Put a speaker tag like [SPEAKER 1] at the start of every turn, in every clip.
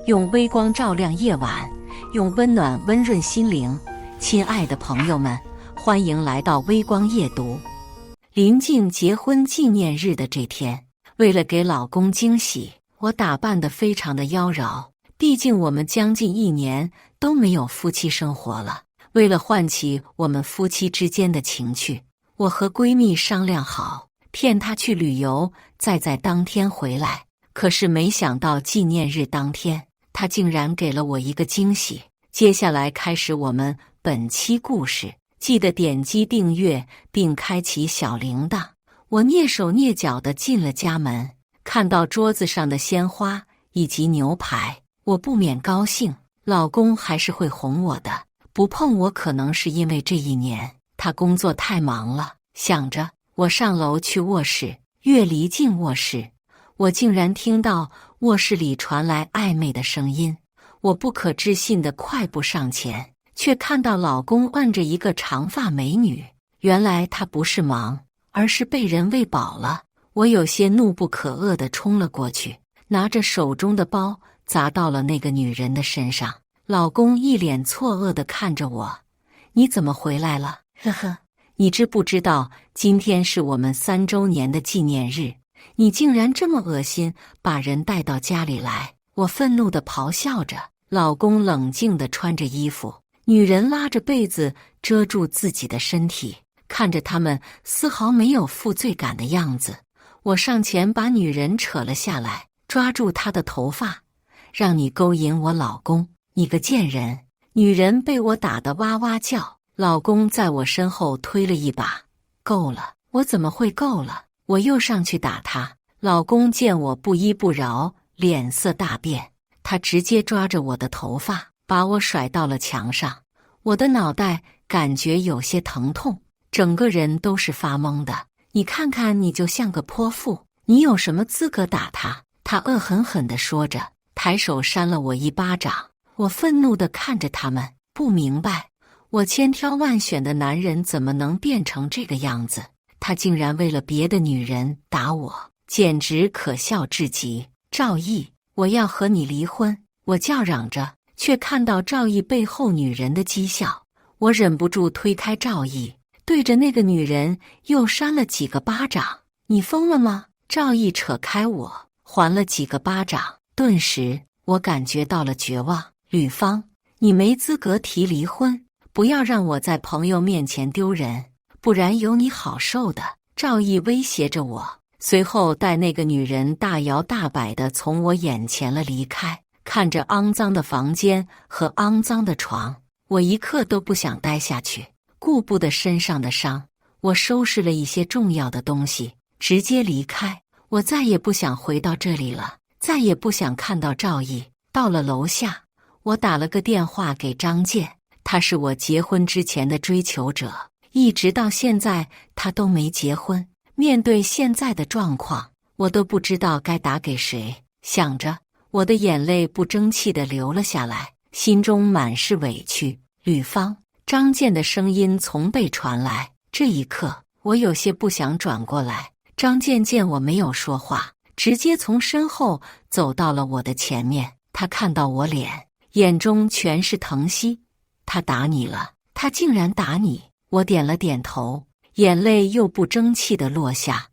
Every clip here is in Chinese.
[SPEAKER 1] 用微光照亮夜晚，用温暖温润心灵。亲爱的朋友们，欢迎来到微光夜读。临近结婚纪念日的这天，为了给老公惊喜，我打扮得非常的妖娆。毕竟我们将近1年都没有夫妻生活了，为了唤起我们夫妻之间的情趣，我和闺蜜商量好，骗她去旅游，再在当天回来。可是没想到纪念日当天，她竟然给了我一个惊喜。接下来开始我们本期故事，记得点击订阅并开启小铃铛。我蹑手蹑脚地进了家门，看到桌子上的鲜花以及牛排，我不免高兴。老公还是会哄我的，不碰我可能是因为这1年他工作太忙了。想着，我上楼去卧室，越离近卧室，我竟然听到卧室里传来暧昧的声音。我不可置信地快步上前，却看到老公按着一个长发美女。原来她不是忙，而是被人喂饱了。我有些怒不可遏地冲了过去，拿着手中的包砸到了那个女人的身上。老公一脸错愕地看着我：“你怎么回来了？呵呵，你知不知道今天是我们3周年的纪念日？你竟然这么恶心，把人带到家里来！”我愤怒地咆哮着。老公冷静地穿着衣服，女人拉着被子遮住自己的身体，看着他们丝毫没有负罪感的样子。我上前把女人扯了下来，抓住她的头发：“让你勾引我老公，你个贱人！”女人被我打得哇哇叫，老公在我身后推了一把：“够了！”我怎么会够了？我又上去打她。老公见我不依不饶，脸色大变，他直接抓着我的头发，把我甩到了墙上。我的脑袋感觉有些疼痛，整个人都是发懵的。你看看，你就像个泼妇，你有什么资格打他？他恶狠狠地说着，抬手扇了我一巴掌。我愤怒地看着他们，不明白，我千挑万选的男人怎么能变成这个样子？他竟然为了别的女人打我，简直可笑至极。赵毅，我要和你离婚！我叫嚷着，却看到赵毅背后女人的讥笑。我忍不住推开赵毅，对着那个女人又扇了几个巴掌。你疯了吗？赵毅扯开我，还了几个巴掌。顿时，我感觉到了绝望。吕芳，你没资格提离婚，不要让我在朋友面前丢人，不然有你好受的。赵毅威胁着我。随后带那个女人大摇大摆地从我眼前了离开。看着肮脏的房间和肮脏的床，我一刻都不想待下去。顾不得身上的伤，我收拾了一些重要的东西，直接离开。我再也不想回到这里了，再也不想看到赵毅。到了楼下，我打了个电话给张健，他是我结婚之前的追求者，一直到现在他都没结婚。面对现在的状况，我都不知道该打给谁。想着，我的眼泪不争气地流了下来，心中满是委屈。吕芳，张健的声音从背传来。这一刻，我有些不想转过来。张健见我没有说话，直接从身后走到了我的前面。他看到我脸，眼中全是疼惜。他打你了？他竟然打你？我点了点头。眼泪又不争气地落下。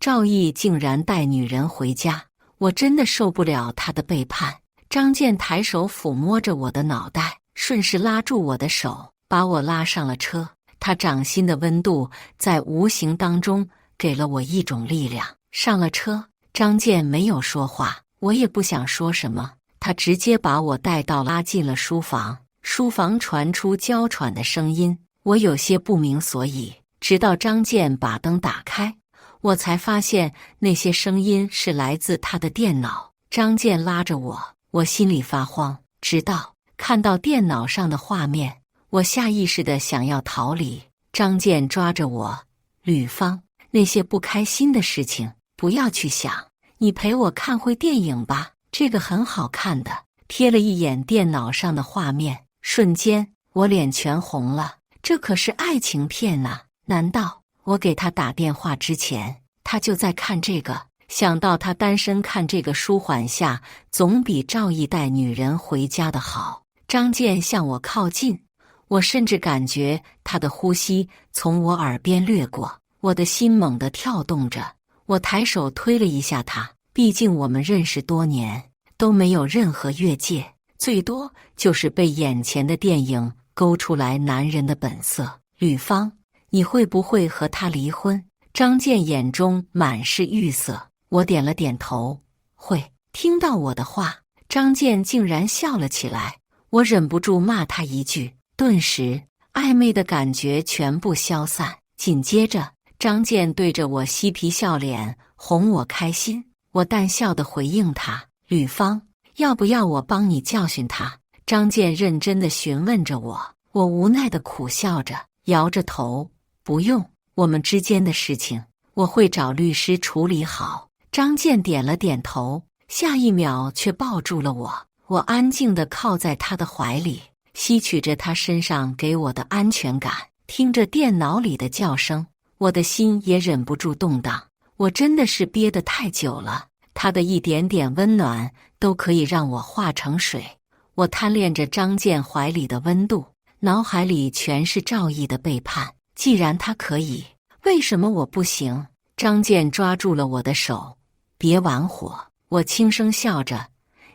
[SPEAKER 1] 赵毅竟然带女人回家，我真的受不了他的背叛。张健抬手抚摸着我的脑袋，顺势拉住我的手，把我拉上了车。他掌心的温度在无形当中给了我一种力量。上了车，张健没有说话，我也不想说什么。他直接把我带到拉进了书房。书房传出娇喘的声音，我有些不明所以。直到张健把灯打开，我才发现那些声音是来自他的电脑。张健拉着我，我心里发慌。直到看到电脑上的画面，我下意识地想要逃离。张健抓着我：“吕芳，那些不开心的事情不要去想，你陪我看会电影吧，这个很好看的。”瞥了一眼电脑上的画面，瞬间我脸全红了。这可是爱情片啊！难道我给他打电话之前，他就在看这个？想到他单身看这个舒缓下，总比赵毅带女人回家的好。张健向我靠近，我甚至感觉他的呼吸从我耳边掠过，我的心猛地跳动着。我抬手推了一下他，毕竟我们认识多年，都没有任何越界，最多就是被眼前的电影勾出来男人的本色。吕方，你会不会和他离婚？张健眼中满是欲色。我点了点头，会。听到我的话，张健竟然笑了起来。我忍不住骂他一句，顿时暧昧的感觉全部消散。紧接着，张健对着我嬉皮笑脸，哄我开心。我淡笑地回应他：吕方，要不要我帮你教训他？张健认真地询问着我。我无奈地苦笑着，摇着头，不用，我们之间的事情我会找律师处理好。张健点了点头，下一秒却抱住了我。我安静地靠在他的怀里，吸取着他身上给我的安全感，听着电脑里的叫声，我的心也忍不住动荡。我真的是憋得太久了，他的一点点温暖都可以让我化成水。我贪恋着张健怀里的温度，脑海里全是赵毅的背叛。既然他可以，为什么我不行？张健抓住了我的手，别玩火。我轻声笑着，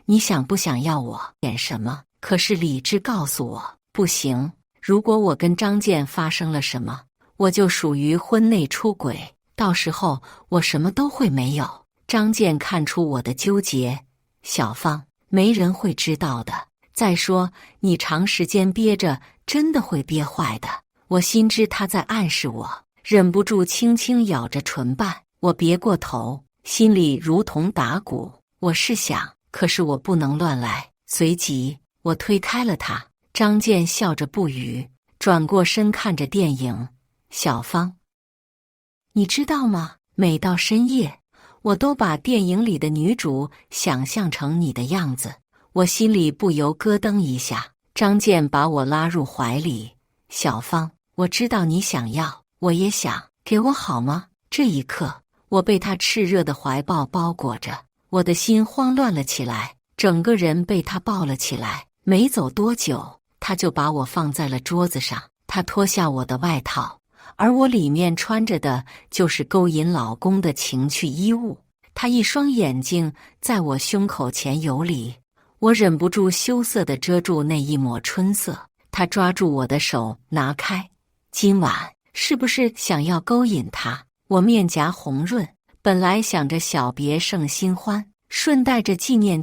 [SPEAKER 1] 你想不想要我演什么？可是理智告诉我，不行。如果我跟张健发生了什么，我就属于婚内出轨，到时候我什么都会没有。张健看出我的纠结，小芳，没人会知道的。再说，你长时间憋着，真的会憋坏的。我心知他在暗示我，忍不住轻轻咬着唇瓣。我别过头，心里如同打鼓。我是想，可是我不能乱来。随即，我推开了他。张健笑着不语，转过身看着电影。小芳，你知道吗？每到深夜，我都把电影里的女主想象成你的样子。我心里不由咯噔一下。张健把我拉入怀里。小芳，我知道你想要，我也想，给我好吗？这一刻，我被他炽热的怀抱包裹着，我的心慌乱了起来，整个人被他抱了起来。没走多久，他就把我放在了桌子上。他脱下我的外套，而我里面穿着的就是勾引老公的情趣衣物。他一双眼睛在我胸口前游离，我忍不住羞涩地遮住那一抹春色。他抓住我的手拿开。今晚是不是想要勾引他？我面颊红润，本来想着小别胜新欢，顺带着纪念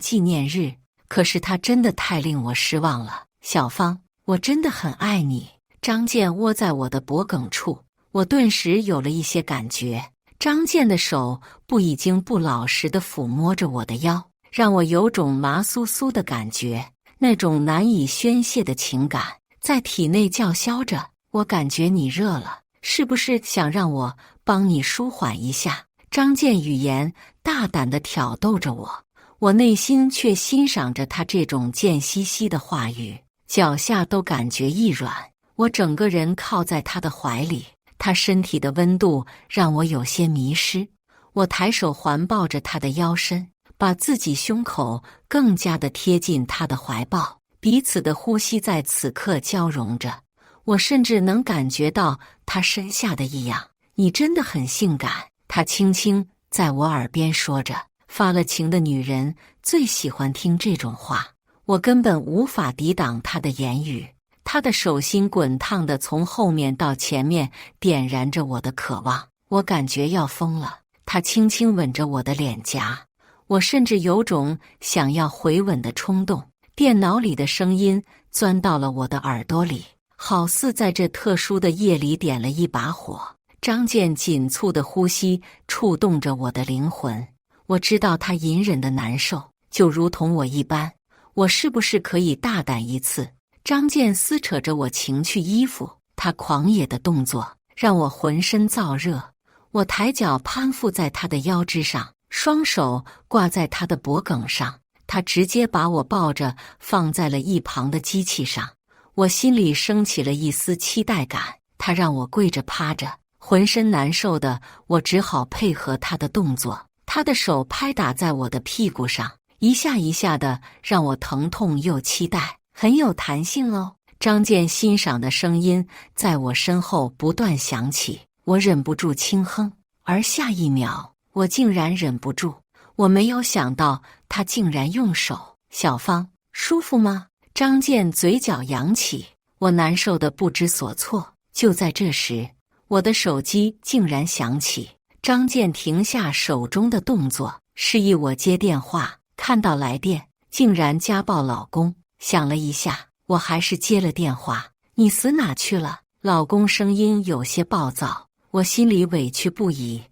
[SPEAKER 1] 日，可是他真的太令我失望了。小芳，我真的很爱你。张健窝在我的脖颈处，我顿时有了一些感觉。张健的手已经不老实地抚摸着我的腰，让我有种麻酥酥的感觉，那种难以宣泄的情感在体内叫嚣着。我感觉你热了，是不是想让我帮你舒缓一下？张健语言大胆地挑逗着我，我内心却欣赏着他这种贱兮兮的话语，脚下都感觉一软。我整个人靠在他的怀里，他身体的温度让我有些迷失。我抬手环抱着他的腰身，把自己胸口更加的贴近他的怀抱，彼此的呼吸在此刻交融着。我甚至能感觉到他身下的异样。你真的很性感，他轻轻在我耳边说着。发了情的女人最喜欢听这种话，我根本无法抵挡他的言语。他的手心滚烫的从后面到前面，点燃着我的渴望。我感觉要疯了。他轻轻吻着我的脸颊，我甚至有种想要回吻的冲动。电脑里的声音钻到了我的耳朵里，好似在这特殊的夜里点了一把火。张健紧促的呼吸触动着我的灵魂，我知道他隐忍的难受，就如同我一般。我是不是可以大胆一次？张健撕扯着我情趣衣服，他狂野的动作让我浑身燥热。我抬脚攀附在他的腰肢上，双手挂在他的脖颈上，他直接把我抱着放在了一旁的机器上。我心里升起了一丝期待感，他让我跪着趴着，浑身难受的我只好配合他的动作，他的手拍打在我的屁股上，一下一下的，让我疼痛又期待。很有弹性哦。张健欣赏的声音在我身后不断响起，我忍不住轻哼。而下一秒，我竟然忍不住。我没有想到他竟然用手。小芳，舒服吗？张健嘴角扬起，我难受的不知所措。就在这时，我的手机竟然响起。张健停下手中的动作，示意我接电话。看到来电，竟然家暴老公。想了一下，我还是接了电话。你死哪去了？老公声音有些暴躁，我心里委屈不已。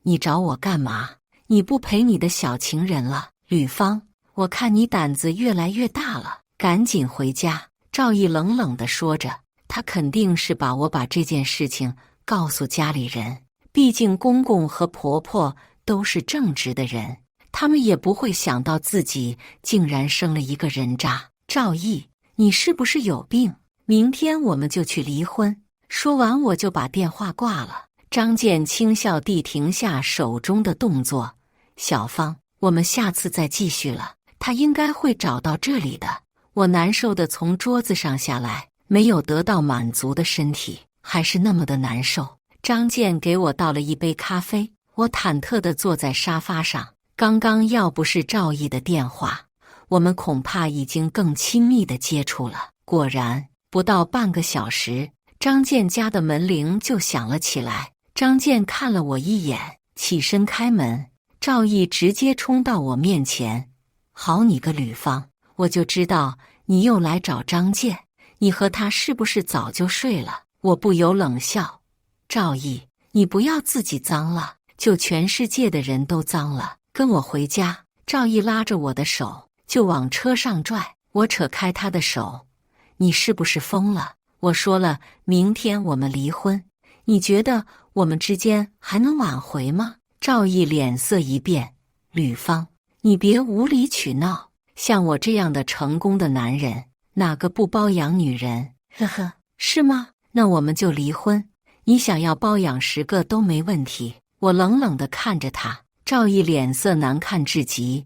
[SPEAKER 1] 你找我干嘛？你不陪你的小情人了？吕芳，我看你胆子越来越大了，赶紧回家。赵毅冷冷地说着，他肯定是把我把这件事情告诉家里人，毕竟公公和婆婆都是正直的人，他们也不会想到自己竟然生了一个人渣。赵毅，你是不是有病？明天我们就去离婚。说完我就把电话挂了。张健轻笑地停下手中的动作。小芳，我们下次再继续了，他应该会找到这里的。我难受地从桌子上下来，没有得到满足的身体还是那么的难受。张健给我倒了一杯咖啡，我忐忑地坐在沙发上。刚刚要不是赵毅的电话，我们恐怕已经更亲密的接触了。果然，不到半个小时，张健家的门铃就响了起来。张健看了我一眼，起身开门。赵毅直接冲到我面前：好你个吕芳，我就知道你又来找张健，你和他是不是早就睡了？我不由冷笑：赵毅，你不要自己脏了，就全世界的人都脏了，跟我回家。赵毅拉着我的手就往车上拽，我扯开他的手：你是不是疯了？我说了，明天我们离婚，你觉得我们之间还能挽回吗？赵毅脸色一变：吕芳，你别无理取闹，像我这样的成功的男人，哪个不包养女人？呵呵，是吗？那我们就离婚，你想要包养10个都没问题。我冷冷地看着他。赵毅脸色难看至极：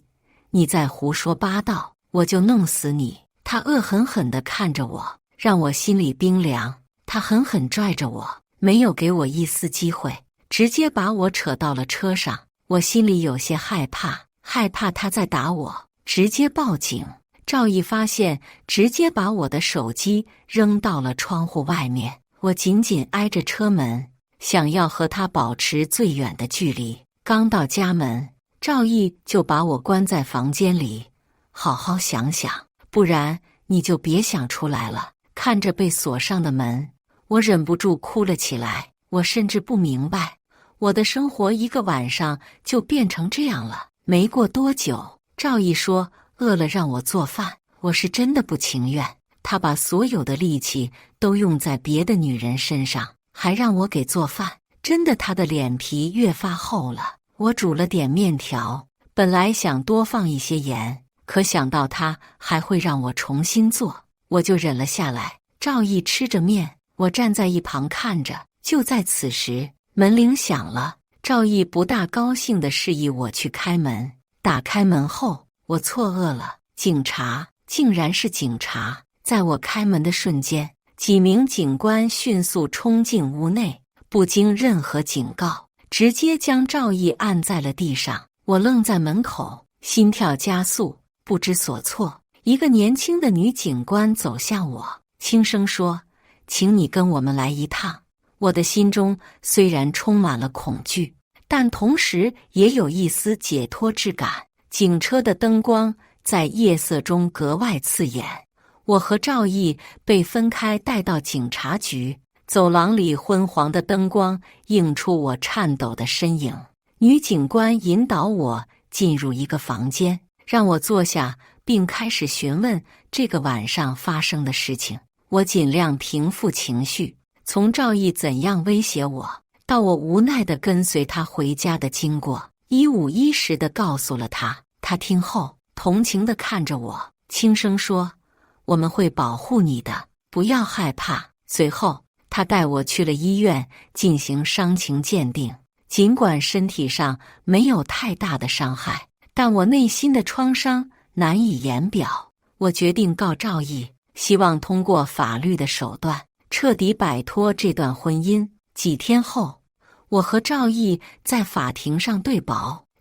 [SPEAKER 1] 你再胡说八道，我就弄死你。他恶狠狠地看着我，让我心里冰凉。他狠狠拽着我，没有给我一丝机会，直接把我扯到了车上。我心里有些害怕，害怕他再打我，直接报警。赵毅发现，直接把我的手机扔到了窗户外面。我紧紧挨着车门，想要和他保持最远的距离。刚到家门，赵毅就把我关在房间里：好好想想，不然你就别想出来了。看着被锁上的门，我忍不住哭了起来。我甚至不明白，我的生活一个晚上就变成这样了。没过多久，赵毅说饿了让我做饭。我是真的不情愿，他把所有的力气都用在别的女人身上，还让我给做饭，真的他的脸皮越发厚了。我煮了点面条，本来想多放一些盐，可想到他还会让我重新做，我就忍了下来。赵毅吃着面，我站在一旁看着。就在此时，门铃响了。赵毅不大高兴地示意我去开门。打开门后，我错愕了，警察，竟然是警察！在我开门的瞬间，几名警官迅速冲进屋内，不经任何警告，直接将赵毅按在了地上。我愣在门口，心跳加速，不知所措。一个年轻的女警官走向我，轻声说：请你跟我们来一趟。我的心中虽然充满了恐惧，但同时也有一丝解脱之感。警车的灯光在夜色中格外刺眼。我和赵毅被分开带到警察局，走廊里昏黄的灯光映出我颤抖的身影。女警官引导我进入一个房间，让我坐下，并开始询问这个晚上发生的事情。我尽量平复情绪，从赵毅怎样威胁我，到我无奈地跟随他回家的经过，一五一十地告诉了他。他听后同情地看着我，轻声说：我们会保护你的，不要害怕。随后他带我去了医院进行伤情鉴定。尽管身体上没有太大的伤害，但我内心的创伤难以言表。我决定告赵毅，希望通过法律的手段彻底摆脱这段婚姻。几天后，我和赵毅在法庭上对簿，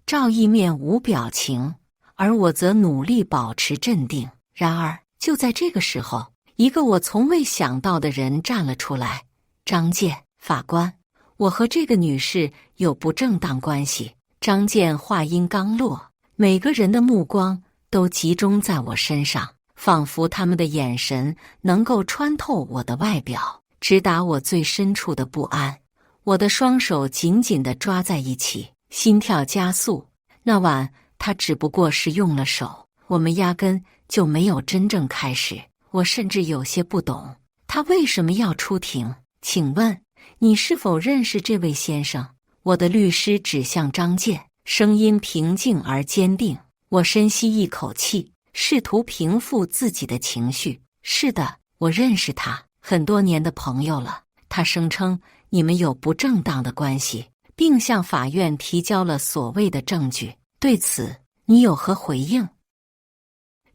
[SPEAKER 1] 赵毅面无表情，而我则努力保持镇定。然而，就在这个时候，一个我从未想到的人站了出来。张健，法官，我和这个女士有不正当关系。张健话音刚落，每个人的目光都集中在我身上，仿佛他们的眼神能够穿透我的外表，直达我最深处的不安。我的双手紧紧地抓在一起，心跳加速。那晚，他只不过是用了手，我们压根就没有真正开始。我甚至有些不懂，他为什么要出庭？请问，你是否认识这位先生？我的律师指向张健，声音平静而坚定。我深吸一口气，试图平复自己的情绪。是的，我认识他，很多年的朋友了。他声称你们有不正当的关系，并向法院提交了所谓的证据。对此，你有何回应？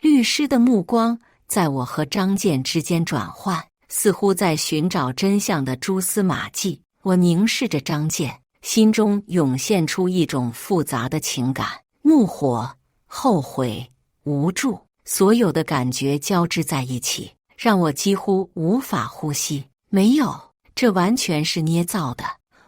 [SPEAKER 1] 律师的目光在我和张健之间转换，似乎在寻找真相的蛛丝马迹。我凝视着张健，心中涌现出一种复杂的情感：怒火、后悔、无助，所有的感觉交织在一起，让我几乎无法呼吸。没有，这完全是捏造的。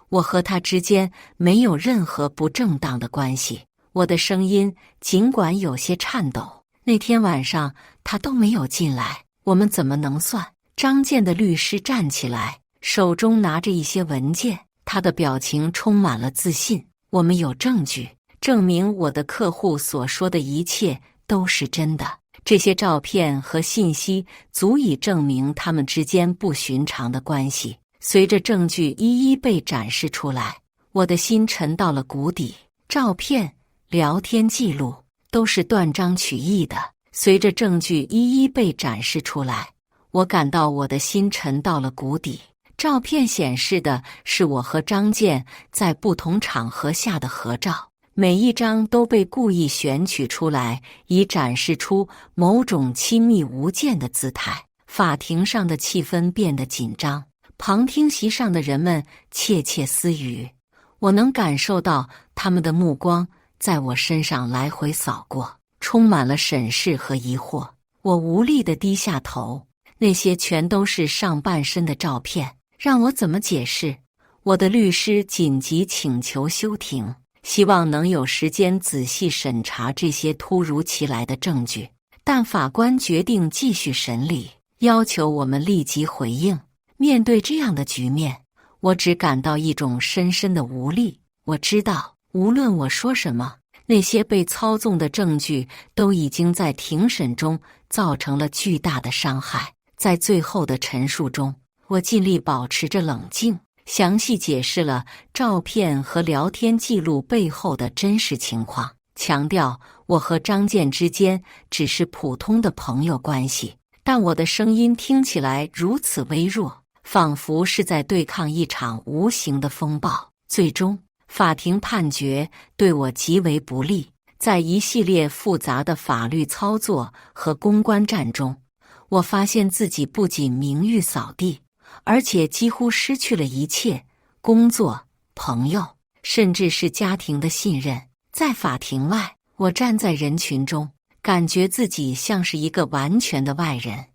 [SPEAKER 1] 我和他之间没有任何不正当的关系。我的声音尽管有些颤抖。那天晚上他都没有进来，我们怎么能算？张健的律师站起来，手中拿着一些文件，他的表情充满了自信。我们有证据，证明我的客户所说的一切都是真的。这些照片和信息足以证明他们之间不寻常的关系。随着证据一一被展示出来，我的心沉到了谷底。照片、聊天记录都是断章取义的。随着证据一一被展示出来，我感到我的心沉到了谷底。照片显示的是我和张健在不同场合下的合照，每一张都被故意选取出来，以展示出某种亲密无间的姿态。法庭上的气氛变得紧张，旁听席上的人们窃窃私语。我能感受到他们的目光在我身上来回扫过，充满了审视和疑惑。我无力地低下头，那些全都是上半身的照片，让我怎么解释？我的律师紧急请求休庭，希望能有时间仔细审查这些突如其来的证据，但法官决定继续审理，要求我们立即回应。面对这样的局面，我只感到一种深深的无力。我知道，无论我说什么，那些被操纵的证据都已经在庭审中造成了巨大的伤害。在最后的陈述中，我尽力保持着冷静，详细解释了照片和聊天记录背后的真实情况，强调我和张健之间只是普通的朋友关系。但我的声音听起来如此微弱，仿佛是在对抗一场无形的风暴。最终，法庭判决对我极为不利。在一系列复杂的法律操作和公关战中，我发现自己不仅名誉扫地，而且几乎失去了一切：工作、朋友，甚至是家庭的信任。在法庭外，我站在人群中，感觉自己像是一个完全的外人。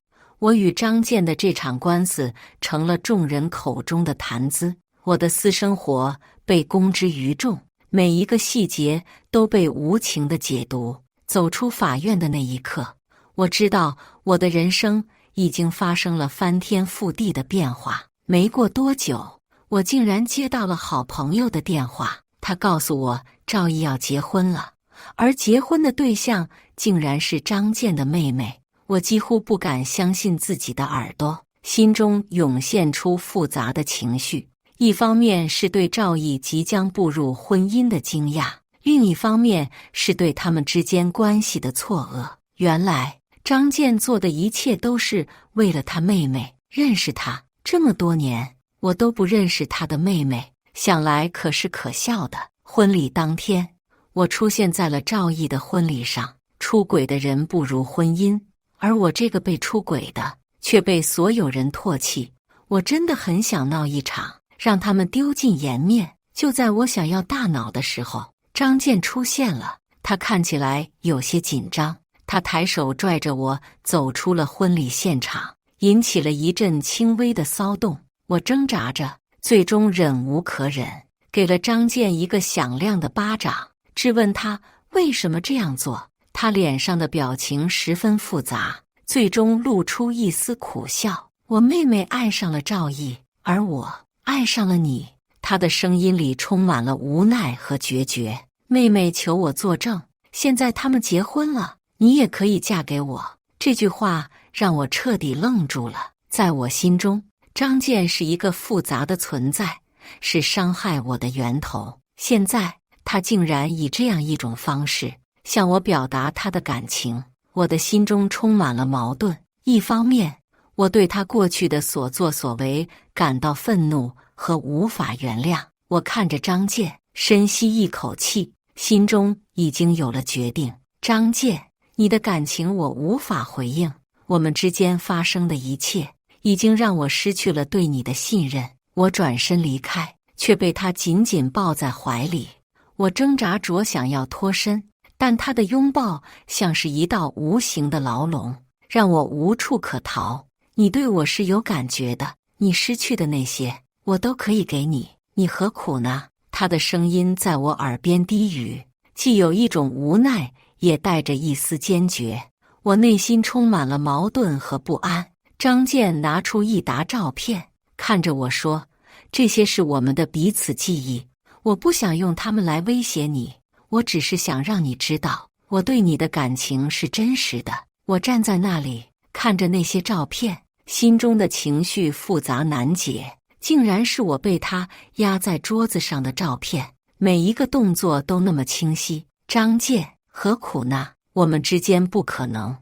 [SPEAKER 1] 我与张健的这场官司成了众人口中的谈资，我的私生活被公之于众，每一个细节都被无情地解读。走出法院的那一刻，我知道我的人生已经发生了翻天覆地的变化。没过多久，我竟然接到了好朋友的电话，他告诉我赵毅要结婚了，而结婚的对象竟然是张健的妹妹。我几乎不敢相信自己的耳朵，心中涌现出复杂的情绪。一方面是对赵毅即将步入婚姻的惊讶，另一方面是对他们之间关系的错愕。原来张健做的一切都是为了他妹妹。认识他这么多年，我都不认识他的妹妹，想来可是可笑的。婚礼当天，我出现在了赵毅的婚礼上。出轨的人不如婚姻，而我这个被出轨的却被所有人唾弃。我真的很想闹一场，让他们丢尽颜面。就在我想要大闹的时候，张健出现了。他看起来有些紧张，他抬手拽着我走出了婚礼现场，引起了一阵轻微的骚动。我挣扎着，最终忍无可忍，给了张健一个响亮的巴掌，质问他为什么这样做。他脸上的表情十分复杂，最终露出一丝苦笑。我妹妹爱上了赵毅，而我爱上了你。他的声音里充满了无奈和决绝。妹妹求我作证，现在他们结婚了，你也可以嫁给我。这句话让我彻底愣住了。在我心中，张健是一个复杂的存在，是伤害我的源头。现在他竟然以这样一种方式向我表达他的感情，我的心中充满了矛盾。一方面，我对他过去的所作所为感到愤怒和无法原谅。我看着张健，深吸一口气，心中已经有了决定。张健，你的感情我无法回应，我们之间发生的一切已经让我失去了对你的信任。我转身离开，却被他紧紧抱在怀里。我挣扎着想要脱身，但他的拥抱像是一道无形的牢笼，让我无处可逃。你对我是有感觉的，你失去的那些，我都可以给你，你何苦呢？他的声音在我耳边低语，既有一种无奈，也带着一丝坚决。我内心充满了矛盾和不安。张健拿出一沓照片，看着我说：“这些是我们的彼此记忆，我不想用它们来威胁你，我只是想让你知道，我对你的感情是真实的。”我站在那里，看着那些照片，心中的情绪复杂难解。竟然是我被他压在桌子上的照片，每一个动作都那么清晰。张健，何苦呢？我们之间不可能。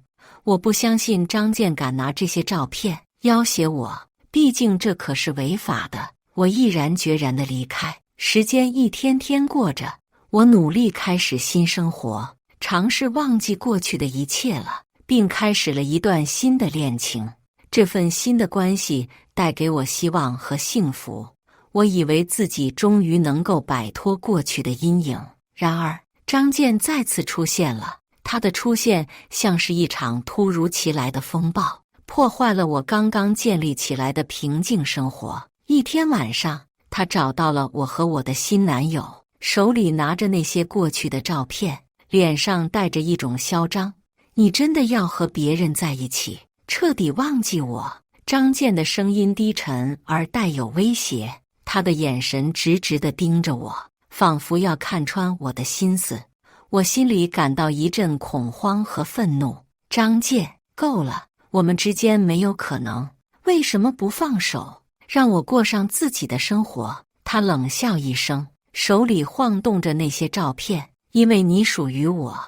[SPEAKER 1] 我不相信张健敢拿这些照片要挟我，毕竟这可是违法的。我毅然决然地离开。时间一天天过着，我努力开始新生活，尝试忘记过去的一切了，并开始了一段新的恋情。这份新的关系带给我希望和幸福，我以为自己终于能够摆脱过去的阴影。然而，张健再次出现了。他的出现像是一场突如其来的风暴，破坏了我刚刚建立起来的平静生活。一天晚上，他找到了我和我的新男友，手里拿着那些过去的照片，脸上带着一种嚣张。你真的要和别人在一起，彻底忘记我？张健的声音低沉而带有威胁，他的眼神直直地盯着我，仿佛要看穿我的心思。我心里感到一阵恐慌和愤怒。张健，够了，我们之间没有可能，为什么不放手，让我过上自己的生活？他冷笑一声，手里晃动着那些照片。因为你属于我，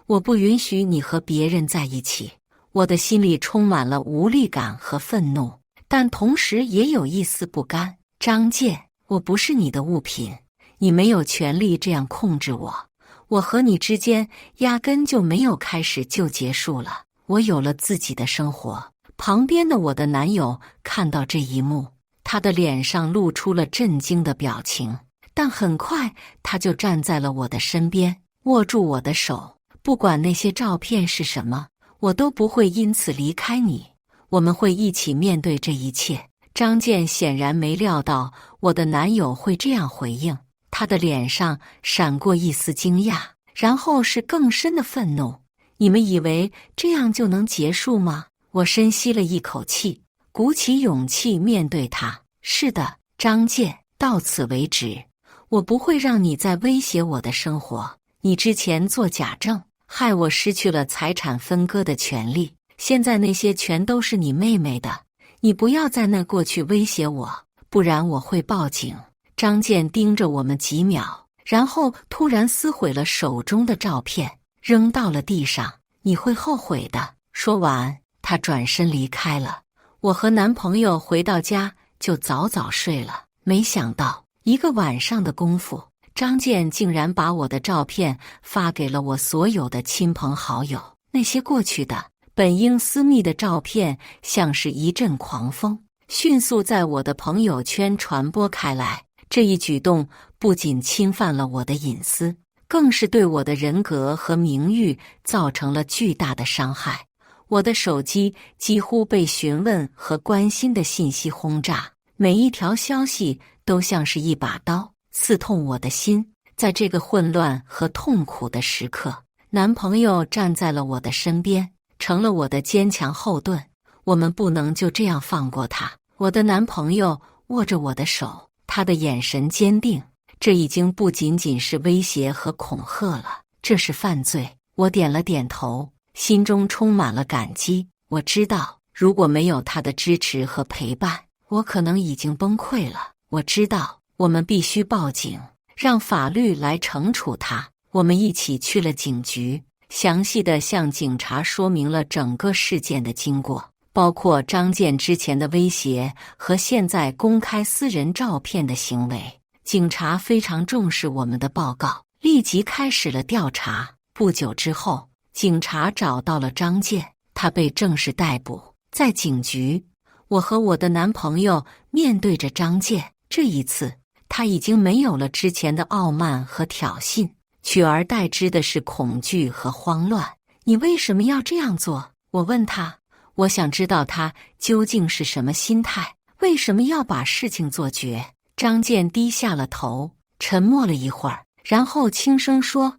[SPEAKER 1] 我不允许你和别人在一起。我的心里充满了无力感和愤怒，但同时也有一丝不甘。张健，我不是你的物品，你没有权利这样控制我。我和你之间压根就没有开始就结束了，我有了自己的生活。旁边的我的男友看到这一幕，他的脸上露出了震惊的表情，但很快他就站在了我的身边，握住我的手。不管那些照片是什么，我都不会因此离开你，我们会一起面对这一切。张健显然没料到我的男友会这样回应，他的脸上闪过一丝惊讶，然后是更深的愤怒。你们以为这样就能结束吗？我深吸了一口气，鼓起勇气面对他。是的，张健，到此为止，我不会让你再威胁我的生活。你之前做假证，害我失去了财产分割的权利，现在那些全都是你妹妹的，你不要在那过去威胁我，不然我会报警。张健盯着我们几秒，然后突然撕毁了手中的照片，扔到了地上。你会后悔的。说完，他转身离开了。我和男朋友回到家就早早睡了，没想到一个晚上的功夫，张健竟然把我的照片发给了我所有的亲朋好友。那些过去的本应私密的照片，像是一阵狂风，迅速在我的朋友圈传播开来。这一举动不仅侵犯了我的隐私，更是对我的人格和名誉造成了巨大的伤害。我的手机几乎被询问和关心的信息轰炸，每一条消息都像是一把刀，刺痛我的心。在这个混乱和痛苦的时刻，男朋友站在了我的身边，成了我的坚强后盾。我们不能就这样放过他。我的男朋友握着我的手，他的眼神坚定。这已经不仅仅是威胁和恐吓了，这是犯罪。我点了点头，心中充满了感激。我知道，如果没有他的支持和陪伴，我可能已经崩溃了。我知道，我们必须报警，让法律来惩处他。我们一起去了警局，详细地向警察说明了整个事件的经过，包括张健之前的威胁和现在公开私人照片的行为。警察非常重视我们的报告，立即开始了调查。不久之后，警察找到了张健，他被正式逮捕。在警局，我和我的男朋友面对着张健，这一次他已经没有了之前的傲慢和挑衅，取而代之的是恐惧和慌乱。你为什么要这样做？我问他，我想知道他究竟是什么心态，为什么要把事情做绝。张健低下了头，沉默了一会儿，然后轻声说，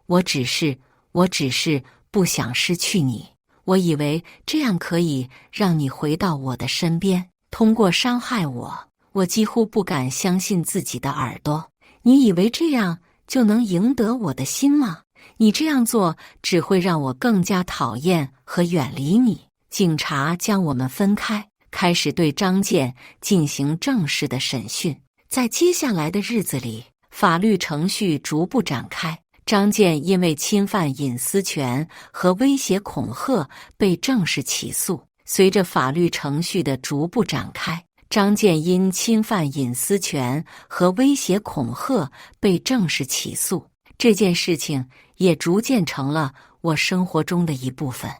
[SPEAKER 1] 我只是不想失去你。我以为这样可以让你回到我的身边，通过伤害我。我几乎不敢相信自己的耳朵。你以为这样就能赢得我的心吗？你这样做只会让我更加讨厌和远离你。警察将我们分开，开始对张健进行正式的审讯。在接下来的日子里，法律程序逐步展开。张健因为侵犯隐私权和威胁恐吓被正式起诉。随着法律程序的逐步展开，张健因侵犯隐私权和威胁恐吓被正式起诉。这件事情也逐渐成了我生活中的一部分。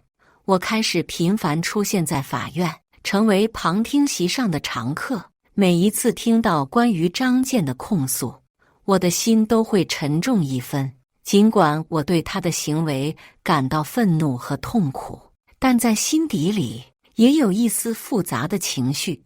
[SPEAKER 1] 我开始频繁出现在法院，成为旁听席上的常客。每一次听到关于张健的控诉，我的心都会沉重一分。尽管我对他的行为感到愤怒和痛苦，但在心底里也有一丝复杂的情绪。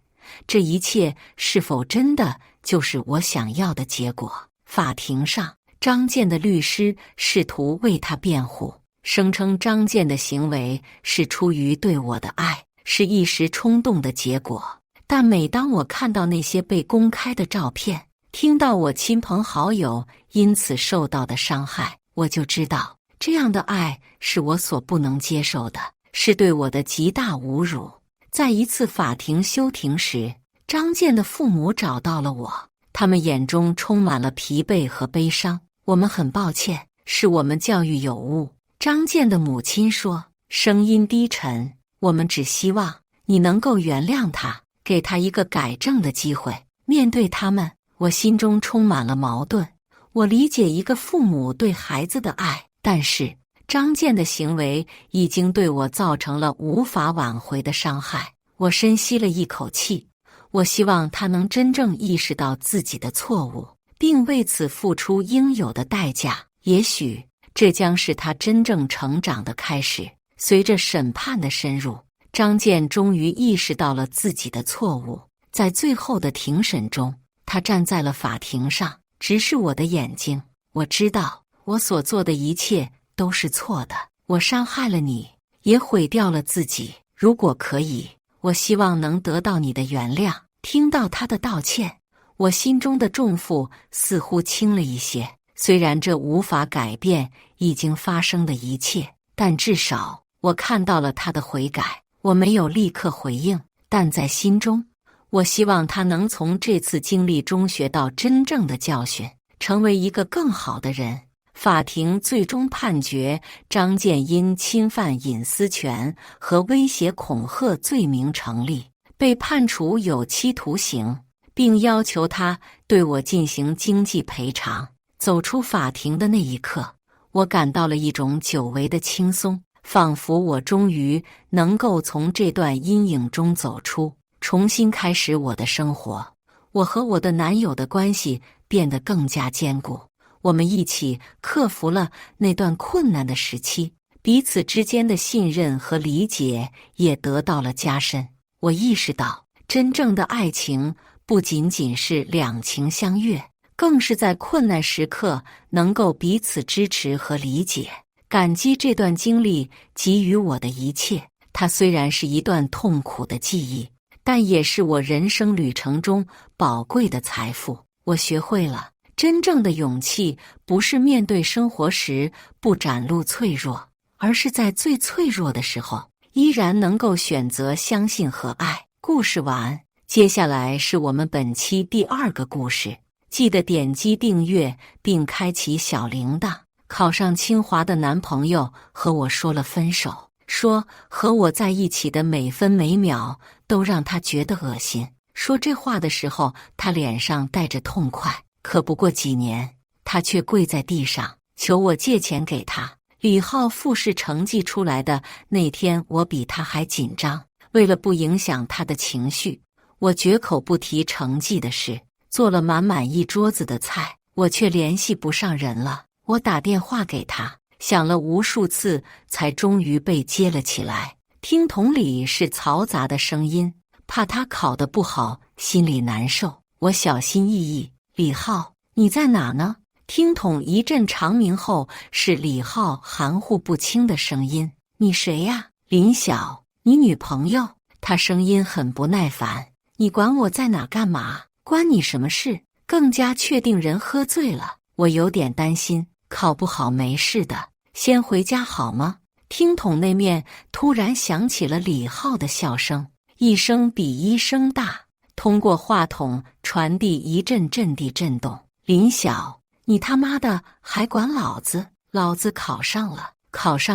[SPEAKER 1] 这一切是否真的就是我想要的结果？法庭上，张健的律师试图为他辩护，声称张健的行为是出于对我的爱，是一时冲动的结果。但每当我看到那些被公开的照片，听到我亲朋好友因此受到的伤害，我就知道这样的爱是我所不能接受的，是对我的极大侮辱。在一次法庭休庭时，张健的父母找到了我，他们眼中充满了疲惫和悲伤。我们很抱歉，是我们教育有误。张健的母亲说，声音低沉，我们只希望你能够原谅他，给他一个改正的机会。面对他们，我心中充满了矛盾。我理解一个父母对孩子的爱，但是张健的行为已经对我造成了无法挽回的伤害。我深吸了一口气，我希望他能真正意识到自己的错误，并为此付出应有的代价。也许这将是他真正成长的开始。随着审判的深入，张健终于意识到了自己的错误。在最后的庭审中，他站在了法庭上，直视我的眼睛。我知道我所做的一切都是错的，我伤害了你，也毁掉了自己。如果可以，我希望能得到你的原谅。听到他的道歉，我心中的重负似乎轻了一些。虽然这无法改变已经发生的一切，但至少我看到了他的悔改。我没有立刻回应，但在心中，我希望他能从这次经历中学到真正的教训，成为一个更好的人。法庭最终判决张健因侵犯隐私权和威胁恐吓罪名成立，被判处有期徒刑，并要求他对我进行经济赔偿。走出法庭的那一刻，我感到了一种久违的轻松，仿佛我终于能够从这段阴影中走出，重新开始我的生活。我和我的男友的关系变得更加坚固，我们一起克服了那段困难的时期，彼此之间的信任和理解也得到了加深。我意识到，真正的爱情不仅仅是两情相悦，更是在困难时刻能够彼此支持和理解。感激这段经历给予我的一切，它虽然是一段痛苦的记忆，但也是我人生旅程中宝贵的财富。我学会了，真正的勇气不是面对生活时不展露脆弱，而是在最脆弱的时候，依然能够选择相信和爱。故事完，接下来是我们本期第2个故事。记得点击订阅并开启小铃铛。考上清华的男朋友和我说了分手，说和我在一起的每分每秒都让他觉得恶心。说这话的时候，他脸上带着痛快。可不过几年，他却跪在地上求我借钱给他。李浩复试成绩出来的那天，我比他还紧张。为了不影响他的情绪，我绝口不提成绩的事，做了满满一桌子的菜。我却联系不上人了。我打电话给他，响了无数次，才终于被接了起来。听筒里是嘈杂的声音，怕他考得不好，心里难受。我小心翼翼：“李浩，你在哪呢？”听筒一阵长鸣后，是李浩含糊不清的声音：“你谁呀？”“林晓，你女朋友。”他声音很不耐烦：“你管我在哪干嘛？关你什么事？”更加确定人喝醉了，我有点担心，考不好没事的，先回家好吗？听筒那面突然响起了李浩的笑声，一声比一声大，通过话筒传递一阵阵地震动。“林晓，你他妈的还管老子？老子考上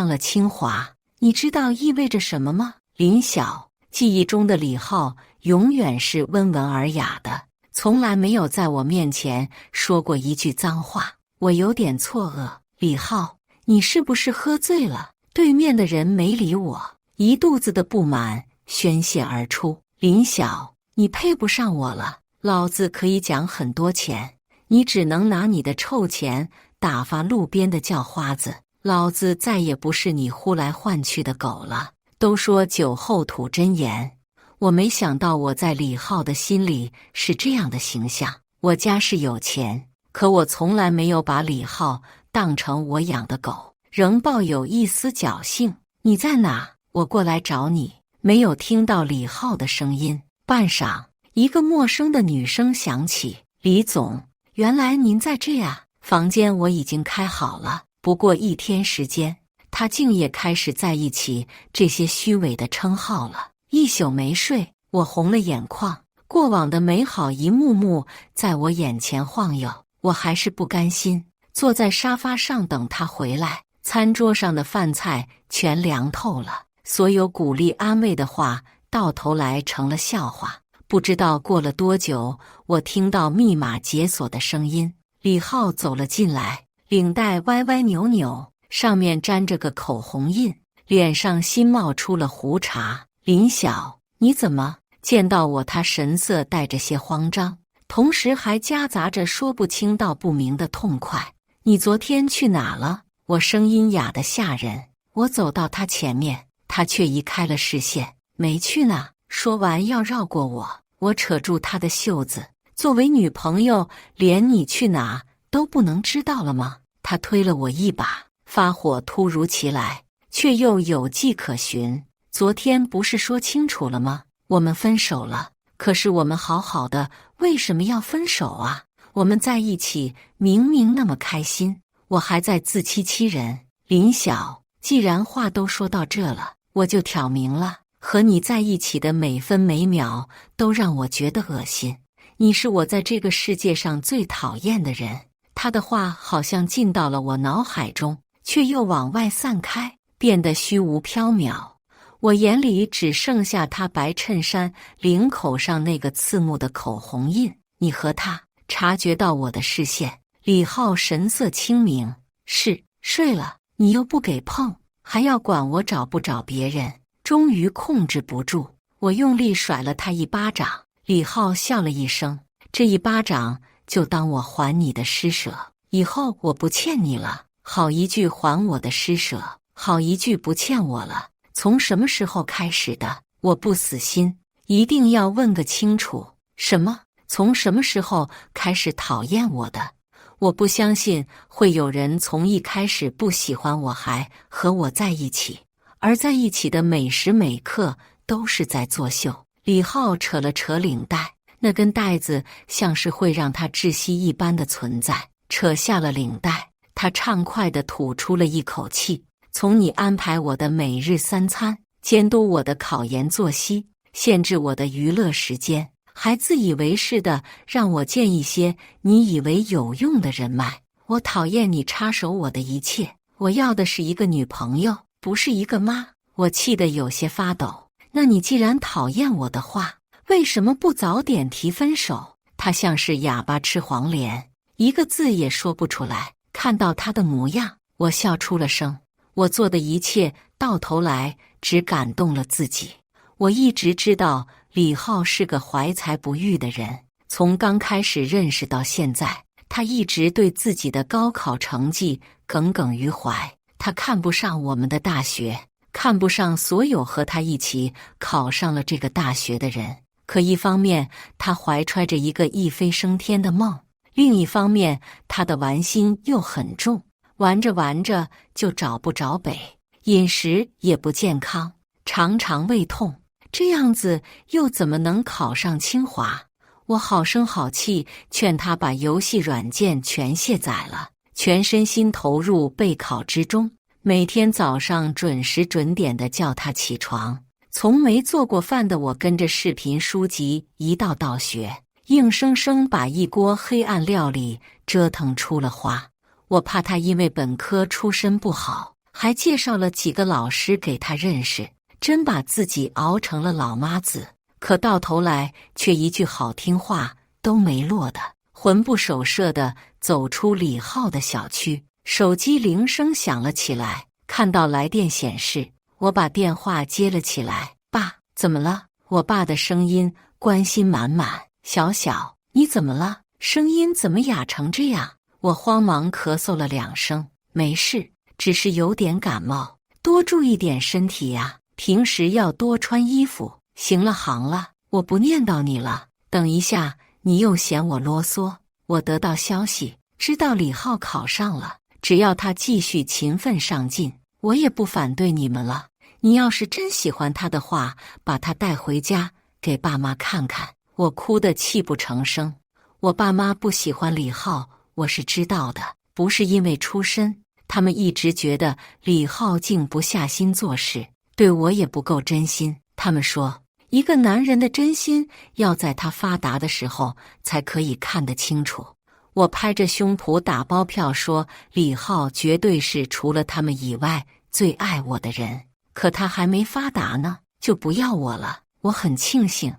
[SPEAKER 1] 了清华，你知道意味着什么吗？”林晓，记忆中的李浩永远是温文尔雅的，从来没有在我面前说过一句脏话。我有点错愕：“李浩，你是不是喝醉了？”对面的人没理我，一肚子的不满宣泄而出：“林晓，你配不上我了，老子可以讲很多钱，你只能拿你的臭钱打发路边的叫花子，老子再也不是你呼来唤去的狗了。”都说酒后吐真言，我没想到我在李浩的心里是这样的形象。我家是有钱，可我从来没有把李浩当成我养的狗，仍抱有一丝侥幸。“你在哪？我过来找你。”没有听到李浩的声音，半晌，一个陌生的女声响起：“李总，原来您在这呀。房间我已经开好了，不过1天时间。”他竟也开始在意起这些虚伪的称号了。一宿没睡，我红了眼眶，过往的美好一幕幕在我眼前晃悠。我还是不甘心，坐在沙发上等他回来。餐桌上的饭菜全凉透了，所有鼓励安慰的话到头来成了笑话。不知道过了多久，我听到密码解锁的声音，李浩走了进来，领带歪歪扭扭，上面沾着个口红印，脸上新冒出了胡茬。“林晓，你怎么？”见到我，他神色带着些慌张，同时还夹杂着说不清道不明的痛快。“你昨天去哪了？”我声音哑得吓人。我走到他前面，他却移开了视线：“没去呢。”说完要绕过我，我扯住他的袖子：“作为女朋友，连你去哪都不能知道了吗？”他推了我一把，发火突如其来，却又有迹可循。“昨天不是说清楚了吗？我们分手了。”“可是我们好好的，为什么要分手啊？我们在一起明明那么开心。”我还在自欺欺人。“林晓，既然话都说到这了，我就挑明了，和你在一起的每分每秒都让我觉得恶心。你是我在这个世界上最讨厌的人。”他的话好像进到了我脑海中，却又往外散开，变得虚无缥缈。我眼里只剩下他白衬衫领口上那个刺目的口红印。你和他察觉到我的视线，李浩神色清明。是，睡了，你又不给碰，还要管我找不找别人。终于控制不住，我用力甩了他一巴掌。李浩笑了一声，这一巴掌就当我还你的施舍，以后我不欠你了。好一句还我的施舍，好一句不欠我了。从什么时候开始的？我不死心，一定要问个清楚。什么？从什么时候开始讨厌我的？我不相信会有人从一开始不喜欢我还和我在一起，而在一起的每时每刻都是在作秀。李浩扯了扯领带，那根带子像是会让他窒息一般的存在。扯下了领带，他畅快地吐出了一口气。从你安排我的每日三餐，监督我的考研作息，限制我的娱乐时间，还自以为是的让我见一些你以为有用的人脉。我讨厌你插手我的一切，我要的是一个女朋友，不是一个妈。我气得有些发抖。那你既然讨厌我的话，为什么不早点提分手？他像是哑巴吃黄连，一个字也说不出来。看到他的模样，我笑出了声。我做的一切到头来只感动了自己。我一直知道李浩是个怀才不遇的人，从刚开始认识到现在，他一直对自己的高考成绩耿耿于怀。他看不上我们的大学，看不上所有和他一起考上了这个大学的人。可一方面他怀揣着一个一飞升天的梦，另一方面他的玩心又很重，玩着玩着就找不着北，饮食也不健康，常常胃痛，这样子又怎么能考上清华？我好声好气劝他把游戏软件全卸载了，全身心投入备考之中，每天早上准时准点的叫他起床。从没做过饭的我跟着视频书籍一道道学，硬生生把一锅黑暗料理折腾出了花。我怕他因为本科出身不好，还介绍了几个老师给他认识，真把自己熬成了老妈子。可到头来却一句好听话都没落的，魂不守舍地走出李浩的小区。手机铃声响了起来，看到来电显示，我把电话接了起来。爸，怎么了？我爸的声音关心满满。小小，你怎么了？声音怎么哑成这样？我慌忙咳嗽了2声。没事，只是有点感冒，多注意点身体呀，平时要多穿衣服。行了行了，我不念叨你了。等一下，你又嫌我啰嗦。我得到消息，知道李浩考上了，只要他继续勤奋上进，我也不反对你们了。你要是真喜欢他的话，把他带回家给爸妈看看。我哭得泣不成声。我爸妈不喜欢李浩，我是知道的，不是因为出身，他们一直觉得李浩静不下心做事，对我也不够真心。他们说，一个男人的真心要在他发达的时候才可以看得清楚。我拍着胸脯打包票说，李浩绝对是除了他们以外最爱我的人。可他还没发达呢，就不要我了。我很庆幸，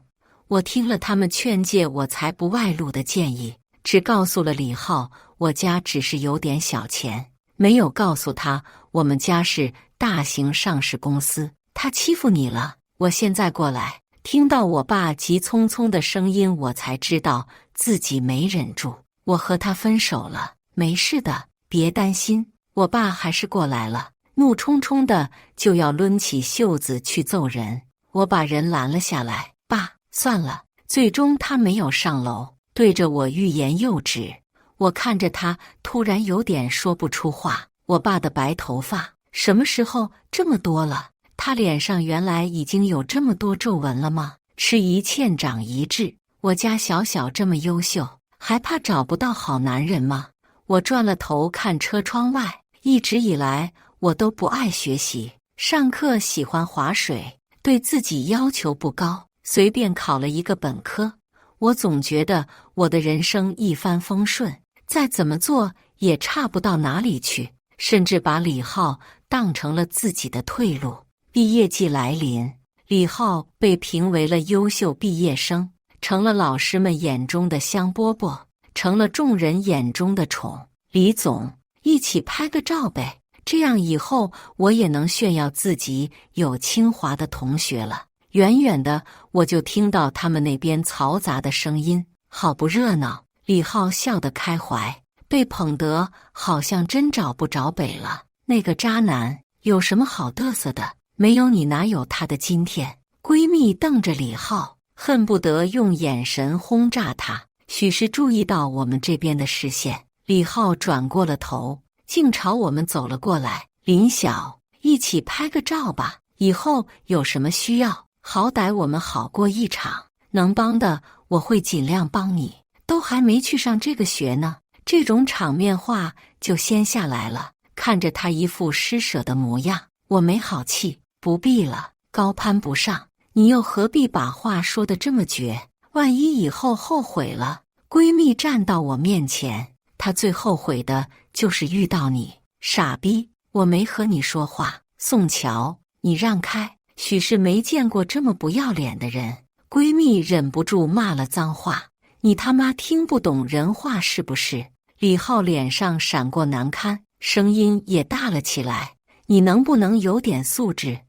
[SPEAKER 1] 我听了他们劝诫我才不外露的建议，只告诉了李浩我家只是有点小钱，没有告诉他我们家是大型上市公司。他欺负你了？我现在过来。听到我爸急匆匆的声音，我才知道自己没忍住。我和他分手了，没事的，别担心。我爸还是过来了，怒冲冲的就要抡起袖子去揍人。我把人拦了下来。爸，算了。最终他没有上楼，对着我欲言又止。我看着他，突然有点说不出话。我爸的白头发什么时候这么多了？他脸上原来已经有这么多皱纹了吗？吃一堑长一智，我家小小这么优秀，还怕找不到好男人吗？我转了头看车窗外，一直以来我都不爱学习，上课喜欢划水，对自己要求不高，随便考了一个本科。我总觉得我的人生一帆风顺，再怎么做也差不到哪里去，甚至把李浩当成了自己的退路。毕业季来临，李浩被评为了优秀毕业生，成了老师们眼中的香饽饽，成了众人眼中的宠。李总，一起拍个照呗，这样以后我也能炫耀自己有清华的同学了。远远的我就听到他们那边嘈杂的声音，好不热闹。李浩笑得开怀，被捧得好像真找不着北了。那个渣男有什么好嘚瑟的？没有你哪有他的今天？闺蜜瞪着李浩，恨不得用眼神轰炸他。许是注意到我们这边的视线，李浩转过了头，竟朝我们走了过来。林晓，一起拍个照吧，以后有什么需要，好歹我们好过一场，能帮的我会尽量帮你。都还没去上这个学呢，这种场面话就先下来了。看着他一副施舍的模样，我没好气。不必了，高攀不上，你又何必把话说得这么绝？万一以后后悔了。闺蜜站到我面前，她最后悔的就是遇到你。傻逼，我没和你说话。宋乔，你让开。许是没见过这么不要脸的人，闺蜜忍不住骂了脏话。你他妈听不懂人话是不是？李浩脸上闪过难堪，声音也大了起来。你能不能有点素质？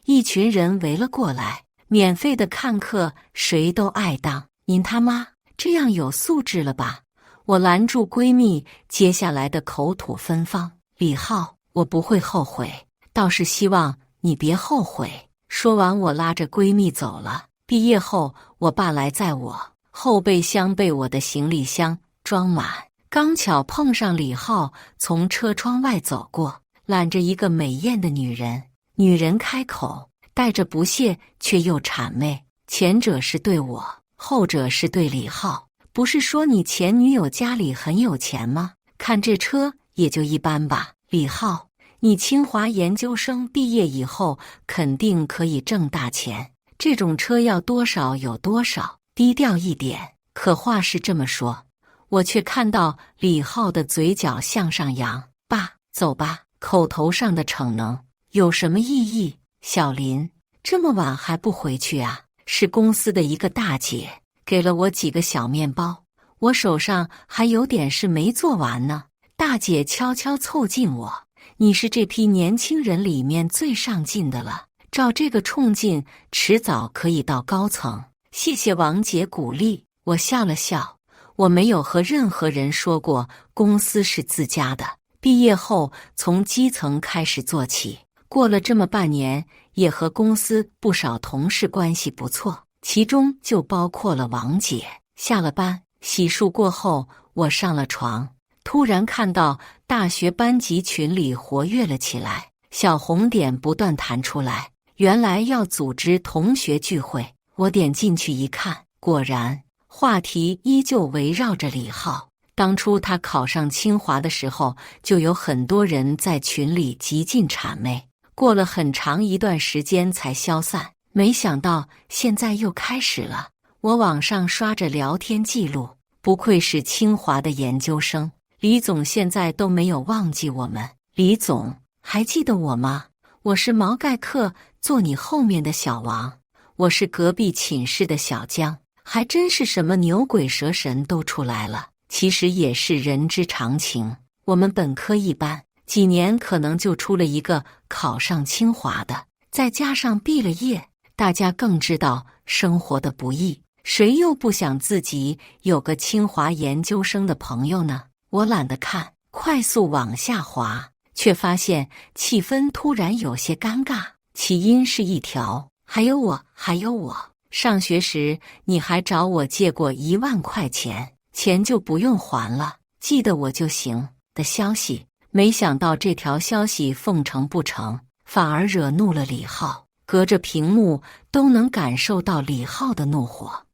[SPEAKER 1] 一群人围了过来，免费的看客谁都爱当。您他妈这样有素质了吧？我拦住闺蜜接下来的口吐芬芳。李浩，我不会后悔，倒是希望你别后悔。说完我拉着闺蜜走了。毕业后我爸来载我，后备箱被我的行李箱装满，刚巧碰上李浩从车窗外走过，揽着一个美艳的女人。女人开口，带着不屑却又谄媚，前者是对我，后者是对李浩。不是说你前女友家里很有钱吗？看这车也就一般吧。李浩，你清华研究生毕业以后肯定可以挣大钱，这种车要多少有多少，低调一点。可话是这么说，我却看到李浩的嘴角向上扬。爸，走吧。口头上的逞能有什么意义？小林，这么晚还不回去啊？是公司的一个大姐给了我几个小面包，我手上还有点事没做完呢。大姐悄悄凑近我，你是这批年轻人里面最上进的了，照这个冲劲，迟早可以到高层。谢谢王姐鼓励。我笑了笑，我没有和任何人说过公司是自家的。毕业后从基层开始做起，过了这么半年，也和公司不少同事关系不错，其中就包括了王姐。下了班，洗漱过后，我上了床，突然看到大学班级群里活跃了起来，小红点不断弹出来，原来要组织同学聚会。我点进去一看，果然话题依旧围绕着李浩。当初他考上清华的时候，就有很多人在群里极尽谄媚，过了很长一段时间才消散。没想到现在又开始了。我网上刷着聊天记录，不愧是清华的研究生，李总现在都没有忘记我们。李总，还记得我吗？我是毛概课坐你后面的小王，我是隔壁寝室的小江，还真是什么牛鬼蛇神都出来了。其实也是人之常情，我们本科一班，几年可能就出了一个考上清华的，再加上毕了业，大家更知道生活的不易，谁又不想自己有个清华研究生的朋友呢？我懒得看，快速往下滑，却发现气氛突然有些尴尬。起因是一条，还有我，上学时你还找我借过1万块钱，钱就不用还了，记得我就行的消息。没想到这条消息奉承不成，反而惹怒了李浩，隔着屏幕都能感受到李浩的怒火。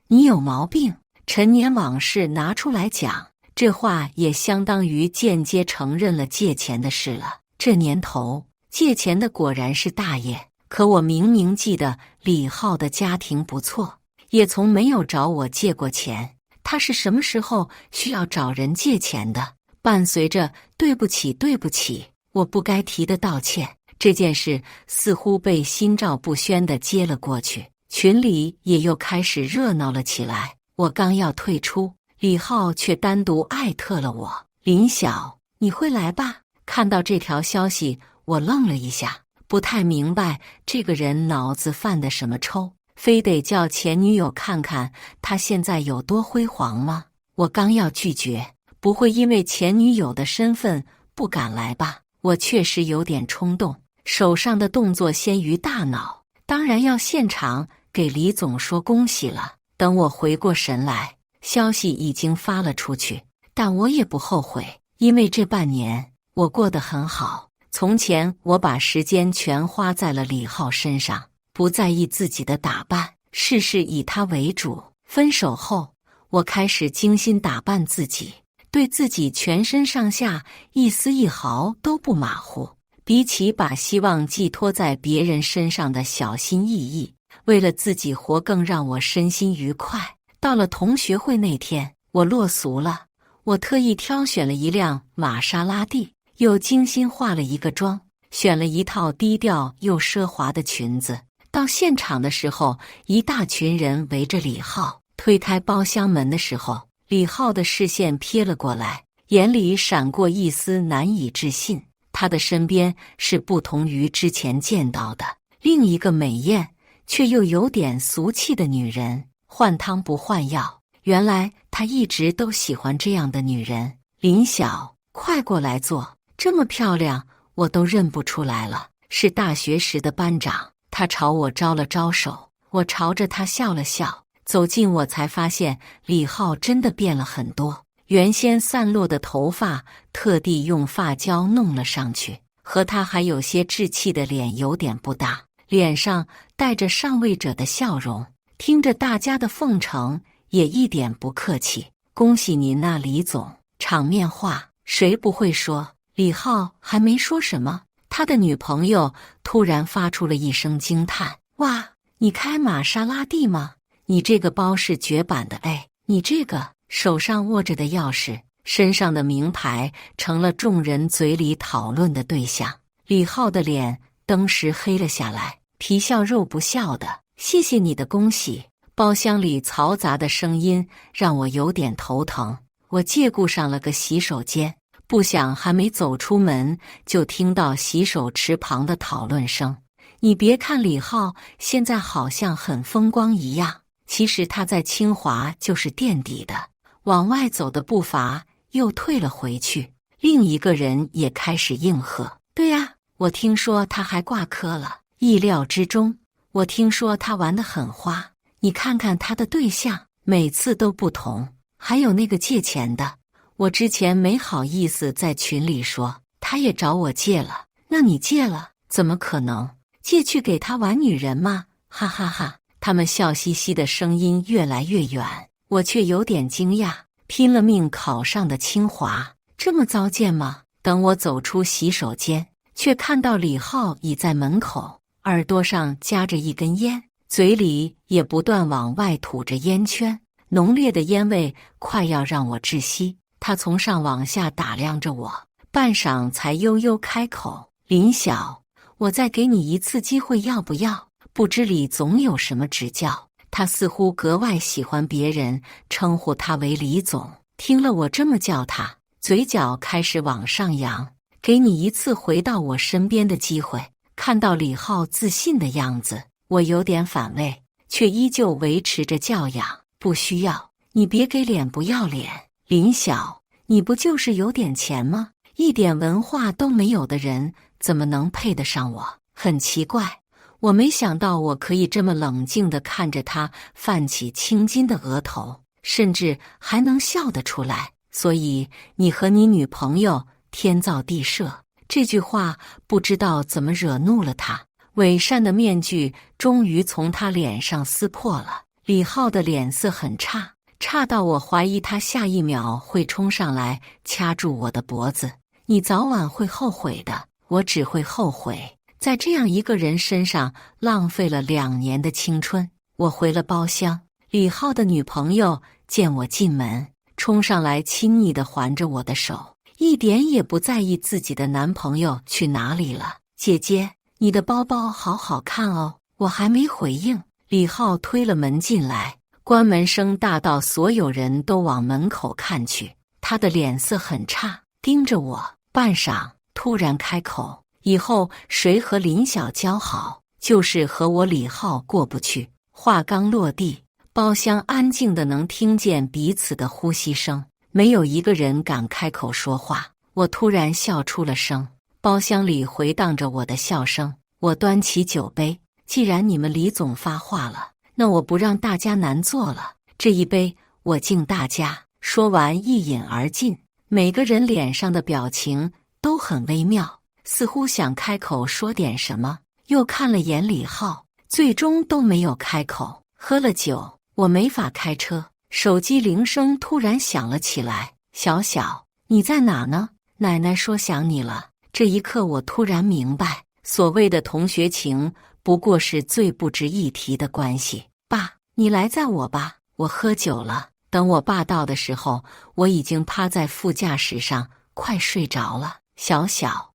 [SPEAKER 1] 你有毛病，陈年往事拿出来讲，这话也相当于间接承认了借钱的事了。这年头借钱的果然是大爷，可我明明记得李浩的家庭不错，也从没有找我借过钱。他是什么时候需要找人借钱的？伴随着对不起，我不该提的道歉，这件事似乎被心照不宣地接了过去，群里也又开始热闹了起来。我刚要退出，李浩却单独艾特了我：林晓，你会来吧？看到这条消息，我愣了一下，不太明白这个人脑子犯的什么抽，非得叫前女友看看他现在有多辉煌吗？我刚要拒绝，不会因为前女友的身份不敢来吧？我确实有点冲动，手上的动作先于大脑，当然要现场给李总说恭喜了。等我回过神来，消息已经发了出去，但我也不后悔，因为这半年我过得很好。从前我把时间全花在了李浩身上，不在意自己的打扮，事事以他为主。分手后，我开始精心打扮自己，对自己全身上下一丝一毫都不马虎。比起把希望寄托在别人身上的小心翼翼，为了自己活更让我身心愉快。到了同学会那天，我落俗了，我特意挑选了一辆玛莎拉蒂，又精心化了一个妆，选了一套低调又奢华的裙子。到现场的时候，一大群人围着李浩，推开包厢门的时候，李浩的视线瞥了过来，眼里闪过一丝难以置信。他的身边是不同于之前见到的另一个美艳却又有点俗气的女人，换汤不换药。原来他一直都喜欢这样的女人。林晓，快过来坐，这么漂亮，我都认不出来了，是大学时的班长。他朝我招了招手，我朝着他笑了笑。走近我才发现李浩真的变了很多，原先散落的头发特地用发胶弄了上去，和他还有些稚气的脸有点不搭，脸上带着上位者的笑容。听着大家的奉承，也一点不客气。恭喜您啊，李总，场面话谁不会说？李浩还没说什么，他的女朋友突然发出了一声惊叹：哇，你开玛莎拉蒂吗？你这个包是绝版的哎，你这个手上握着的钥匙，身上的名牌，成了众人嘴里讨论的对象。李浩的脸登时黑了下来，皮笑肉不笑的：谢谢你的恭喜。包厢里嘈杂的声音让我有点头疼，我借顾上了个洗手间，不想还没走出门，就听到洗手池旁的讨论声。你别看李浩现在好像很风光一样，其实他在清华就是垫底的。往外走的步伐又退了回去。另一个人也开始应和：对呀，我听说他还挂科了。意料之中，我听说他玩得很花，你看看他的对象，每次都不同。还有那个借钱的，我之前没好意思在群里说，他也找我借了。那你借了？怎么可能？借去给他玩女人吗？哈哈哈！他们笑嘻嘻的声音越来越远，我却有点惊讶。拼了命考上的清华，这么糟践吗？等我走出洗手间，却看到李浩倚在门口，耳朵上夹着一根烟，嘴里也不断往外吐着烟圈，浓烈的烟味快要让我窒息。他从上往下打量着我，半晌才悠悠开口：林晓，我再给你一次机会要不要？不知李总有什么指教？他似乎格外喜欢别人称呼他为李总，听了我这么叫他，嘴角开始往上扬。给你一次回到我身边的机会。看到李浩自信的样子，我有点反胃，却依旧维持着教养：不需要，你别给脸不要脸。林晓，你不就是有点钱吗？一点文化都没有的人怎么能配得上我？很奇怪，我没想到我可以这么冷静地看着他泛起青筋的额头，甚至还能笑得出来。所以你和你女朋友天造地设，这句话不知道怎么惹怒了他，伪善的面具终于从他脸上撕破了。李浩的脸色很差，差到我怀疑他下一秒会冲上来掐住我的脖子。你早晚会后悔的，我只会后悔在这样一个人身上浪费了2年的青春。我回了包厢，李浩的女朋友见我进门，冲上来亲昵地环着我的手，一点也不在意自己的男朋友去哪里了。姐姐，你的包包好好看哦。我还没回应，李浩推了门进来，关门声大到所有人都往门口看去。他的脸色很差，盯着我，半晌，突然开口：“以后谁和林小娇好，就是和我李浩过不去。”话刚落地，包厢安静的能听见彼此的呼吸声，没有一个人敢开口说话。我突然笑出了声，包厢里回荡着我的笑声。我端起酒杯，既然你们李总发话了，那我不让大家难做了。这一杯，我敬大家。说完一饮而尽，每个人脸上的表情都很微妙，似乎想开口说点什么，又看了眼李浩，最终都没有开口。喝了酒，我没法开车。手机铃声突然响了起来。小小，你在哪呢？奶奶说想你了。这一刻我突然明白，所谓的同学情不过是最不值一提的关系。爸，你来载我吧，我喝酒了。等我爸到的时候，我已经趴在副驾驶上，快睡着了。小小，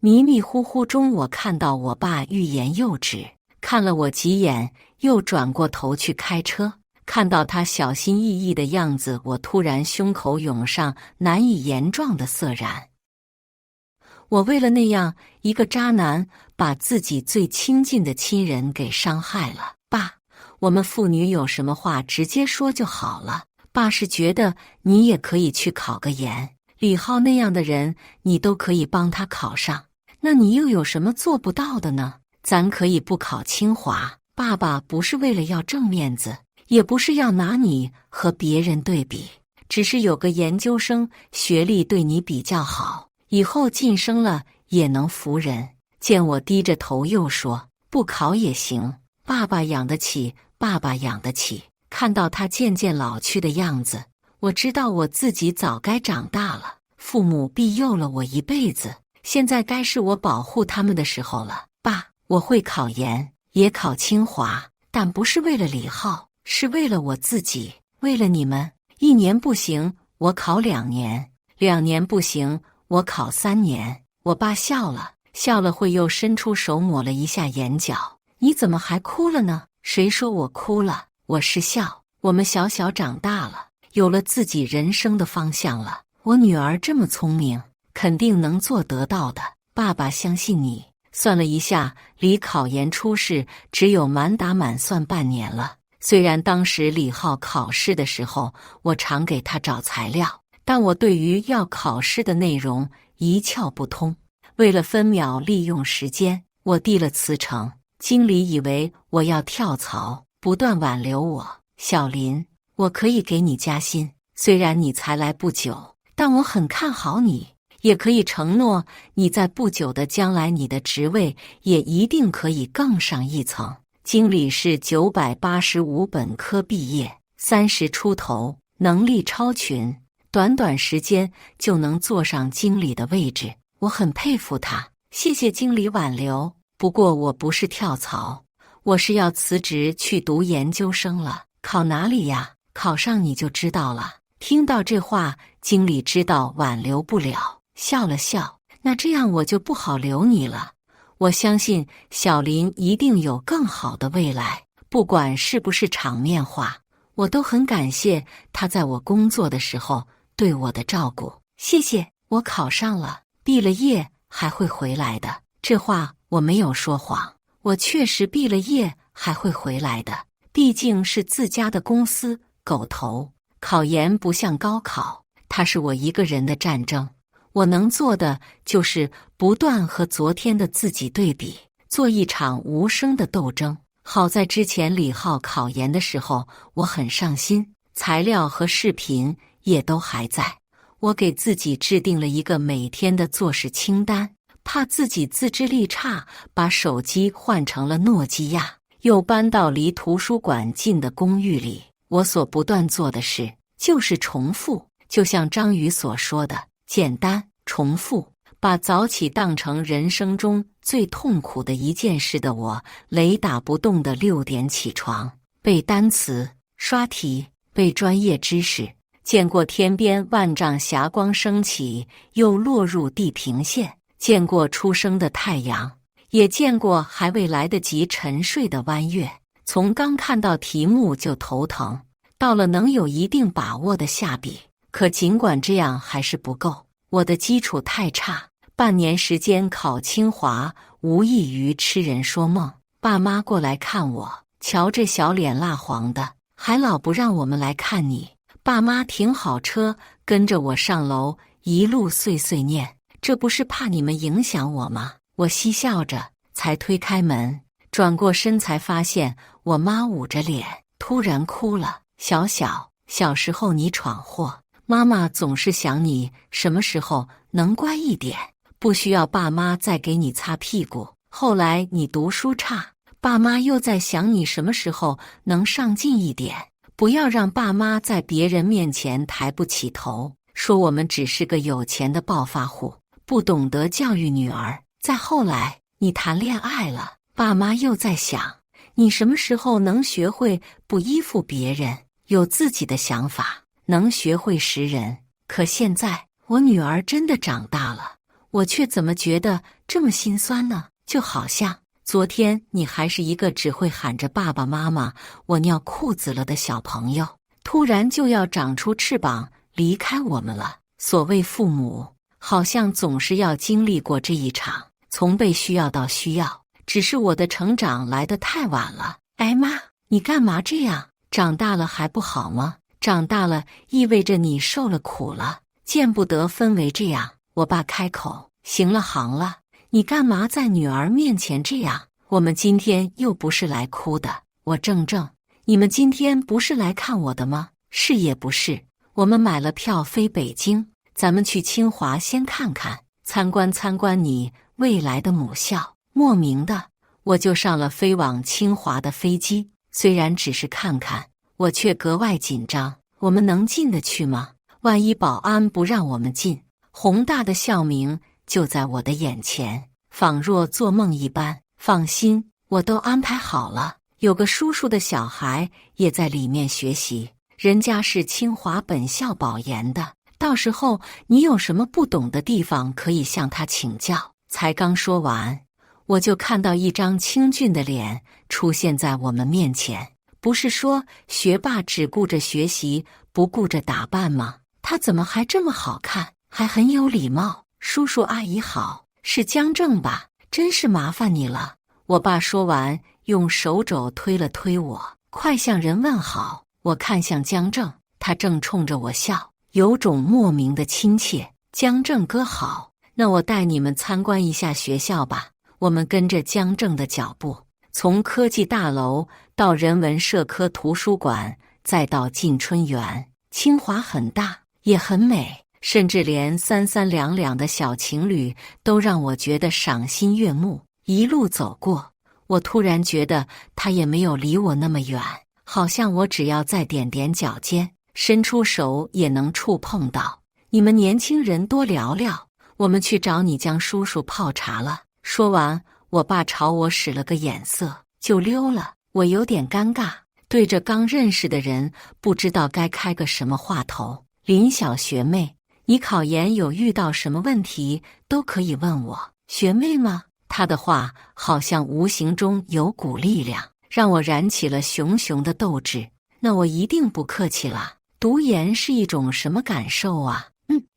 [SPEAKER 1] 迷迷糊糊中，我看到我爸欲言又止，看了我几眼，又转过头去开车。看到他小心翼翼的样子，我突然胸口涌上难以言状的涩然。我为了那样一个渣男，把自己最亲近的亲人给伤害了。爸，我们父女有什么话直接说就好了。爸是觉得你也可以去考个研，李浩那样的人你都可以帮他考上，那你又有什么做不到的呢？咱可以不考清华。爸爸不是为了要挣面子，也不是要拿你和别人对比，只是有个研究生学历对你比较好，以后晋升了也能服人。见我低着头又说不考也行，爸爸养得起，爸爸养得起。看到他渐渐老去的样子，我知道我自己早该长大了。父母庇佑了我一辈子，现在该是我保护他们的时候了。爸，我会考研，也考清华，但不是为了李浩，是为了我自己，为了你们。1年不行，我考2年；2年不行，我考3年。我爸笑了，笑了会又伸出手抹了一下眼角。你怎么还哭了呢？谁说我哭了？我是笑，我们小小长大了，有了自己人生的方向了。我女儿这么聪明，肯定能做得到的。爸爸相信你。算了一下，离考研出试只有满打满算半年了。虽然当时李浩考试的时候，我常给他找材料，但我对于要考试的内容一窍不通。为了分秒利用时间，我递了辞呈。经理以为我要跳槽，不断挽留我。小林，我可以给你加薪，虽然你才来不久，但我很看好你，也可以承诺你在不久的将来，你的职位也一定可以更上一层。经理是985本科毕业，30出头，能力超群，短短时间就能坐上经理的位置，我很佩服他。谢谢经理挽留，不过我不是跳槽，我是要辞职去读研究生了。考哪里呀？考上你就知道了。听到这话，经理知道挽留不了，笑了笑。那这样我就不好留你了。我相信小林一定有更好的未来，不管是不是场面话，我都很感谢他在我工作的时候对我的照顾。谢谢，我考上了，毕了业还会回来的。这话我没有说谎，我确实毕了业还会回来的，毕竟是自家的公司，狗头。考研不像高考，它是我一个人的战争。我能做的就是不断和昨天的自己对比，做一场无声的斗争。好在之前李浩考研的时候，我很上心，材料和视频也都还在。我给自己制定了一个每天的做事清单，怕自己自制力差，把手机换成了诺基亚，又搬到离图书馆近的公寓里。我所不断做的事就是重复，就像章鱼所说的，简单重复。把早起当成人生中最痛苦的一件事的我，雷打不动的6点起床，背单词、刷题、背专业知识。见过天边万丈霞光升起，又落入地平线，见过初升的太阳，也见过还未来得及沉睡的弯月。从刚看到题目就头疼，到了能有一定把握的下笔。可尽管这样还是不够，我的基础太差，半年时间考清华，无异于痴人说梦。爸妈过来看我，瞧这小脸蜡黄的，还老不让我们来看你。爸妈停好车，跟着我上楼，一路碎碎念，这不是怕你们影响我吗？我嬉笑着，才推开门，转过身才发现我妈捂着脸，突然哭了。小时候你闯祸，妈妈总是想你什么时候能乖一点，不需要爸妈再给你擦屁股。后来你读书差，爸妈又在想你什么时候能上进一点，不要让爸妈在别人面前抬不起头，说我们只是个有钱的暴发户，不懂得教育女儿。再后来你谈恋爱了，爸妈又在想你什么时候能学会不依附别人，有自己的想法，能学会识人。可现在我女儿真的长大了，我却怎么觉得这么心酸呢？就好像昨天你还是一个只会喊着爸爸妈妈我尿裤子了的小朋友，突然就要长出翅膀离开我们了。所谓父母，好像总是要经历过这一场，从被需要到需要，只是我的成长来得太晚了。哎妈，你干嘛这样？长大了还不好吗？长大了意味着你受了苦了，见不得分为这样。我爸开口，行了行了，你干嘛在女儿面前这样？我们今天又不是来哭的。我怔，你们今天不是来看我的吗？是也不是，我们买了票飞北京，咱们去清华先看看，参观你未来的母校。莫名的，我就上了飞往清华的飞机。虽然只是看看，我却格外紧张。我们能进得去吗？万一保安不让我们进，宏大的校名就在我的眼前，仿若做梦一般。放心，我都安排好了，有个叔叔的小孩也在里面学习，人家是清华本校保研的，到时候你有什么不懂的地方可以向他请教。才刚说完，我就看到一张清俊的脸出现在我们面前。不是说学霸只顾着学习不顾着打扮吗？他怎么还这么好看，还很有礼貌？叔叔阿姨好，是江正吧？真是麻烦你了。我爸说完，用手肘推了推我，快向人问好。我看向江正，他正冲着我笑，有种莫名的亲切。江正哥好，那我带你们参观一下学校吧。我们跟着江正的脚步，从科技大楼到人文社科图书馆，再到进春园。清华很大，也很美，甚至连三三两两的小情侣都让我觉得赏心悦目。一路走过，我突然觉得他也没有离我那么远，好像我只要再踮踮脚尖，伸出手也能触碰到。你们年轻人多聊聊，我们去找你江叔叔泡茶了。说完，我爸朝我使了个眼色，就溜了。我有点尴尬，对着刚认识的人，不知道该开个什么话头。林小学妹，你考研有遇到什么问题都可以问我。学妹吗？他的话好像无形中有股力量，让我燃起了熊熊的斗志。那我一定不客气了。读研是一种什么感受啊？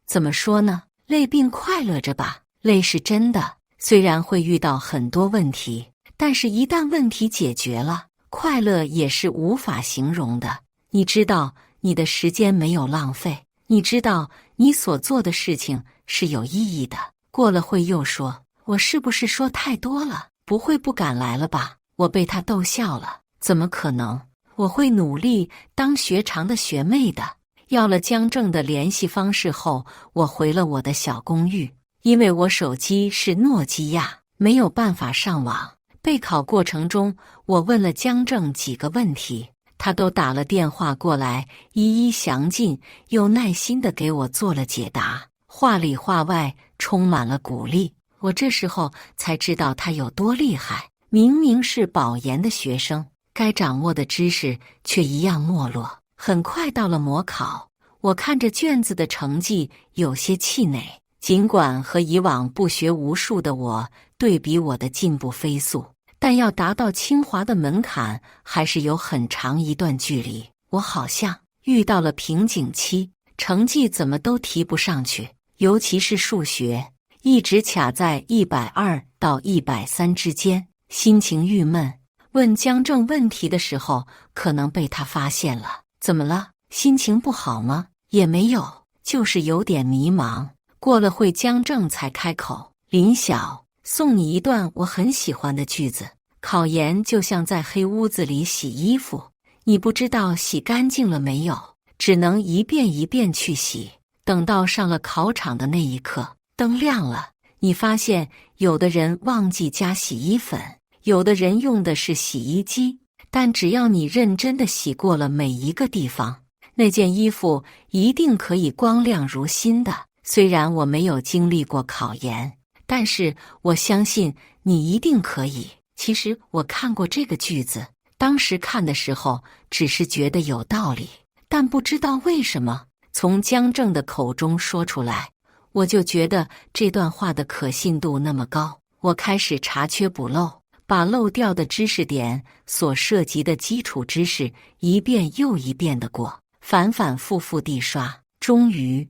[SPEAKER 1] 怎么说呢？累并快乐着吧。累是真的，虽然会遇到很多问题，但是一旦问题解决了，快乐也是无法形容的。你知道你的时间没有浪费，你知道你所做的事情是有意义的。过了会又说，我是不是说太多了？不会不敢来了吧？我被他逗笑了。怎么可能？我会努力当学长的学妹的。要了江正的联系方式后，我回了我的小公寓。因为我手机是诺基亚，没有办法上网。备考过程中，我问了江正几个问题，他都打了电话过来，一一详尽又耐心地给我做了解答，话里话外充满了鼓励。我这时候才知道他有多厉害，明明是保研的学生，该掌握的知识却一样没落。很快到了模考，我看着卷子的成绩有些气馁。尽管和以往不学无术的我对比，我的进步飞速，但要达到清华的门槛还是有很长一段距离。我好像遇到了瓶颈期，成绩怎么都提不上去，尤其是数学，一直卡在120到130之间，心情郁闷。问江正问题的时候，可能被他发现了。怎么了？心情不好吗？也没有，就是有点迷茫。过了会，江正才开口：林晓，送你一段我很喜欢的句子。考研就像在黑屋子里洗衣服，你不知道洗干净了没有，只能一遍一遍去洗。等到上了考场的那一刻，灯亮了，你发现有的人忘记加洗衣粉，有的人用的是洗衣机，但只要你认真地洗过了每一个地方，那件衣服一定可以光亮如新的。虽然我没有经历过考研，但是我相信你一定可以。其实我看过这个句子，当时看的时候只是觉得有道理，但不知道为什么从江正的口中说出来，我就觉得这段话的可信度那么高。我开始查缺补漏，把漏掉的知识点所涉及的基础知识一遍又一遍地过，反反复复地刷。终于，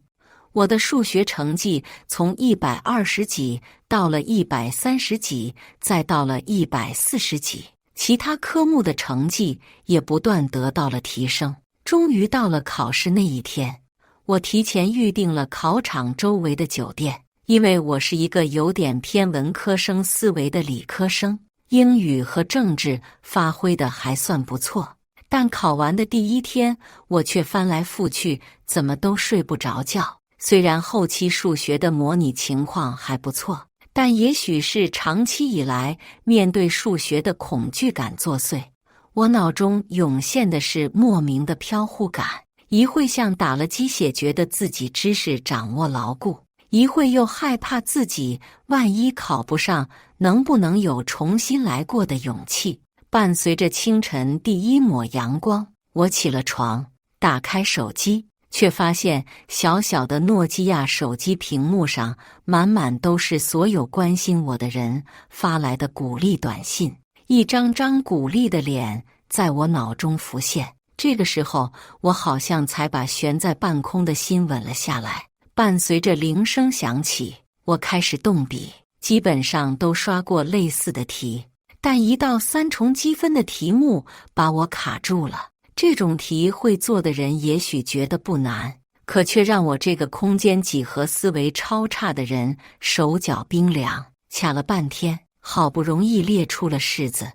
[SPEAKER 1] 我的数学成绩从120几到了130几，再到了140几，其他科目的成绩也不断得到了提升。终于到了考试那一天，我提前预定了考场周围的酒店，因为我是一个有点偏文科生思维的理科生，英语和政治发挥的还算不错。但考完的第一天，我却翻来覆去，怎么都睡不着觉。虽然后期数学的模拟情况还不错，但也许是长期以来面对数学的恐惧感作祟，我脑中涌现的是莫名的飘忽感，一会像打了鸡血觉得自己知识掌握牢固，一会又害怕自己万一考不上，能不能有重新来过的勇气。伴随着清晨第一抹阳光，我起了床，打开手机，却发现小小的诺基亚手机屏幕上满满都是所有关心我的人发来的鼓励短信，一张张鼓励的脸在我脑中浮现。这个时候，我好像才把悬在半空的心稳了下来。伴随着铃声响起，我开始动笔，基本上都刷过类似的题，但一道3重积分的题目把我卡住了。这种题会做的人也许觉得不难，可却让我这个空间几何思维超差的人手脚冰凉。卡了半天，好不容易列出了式子，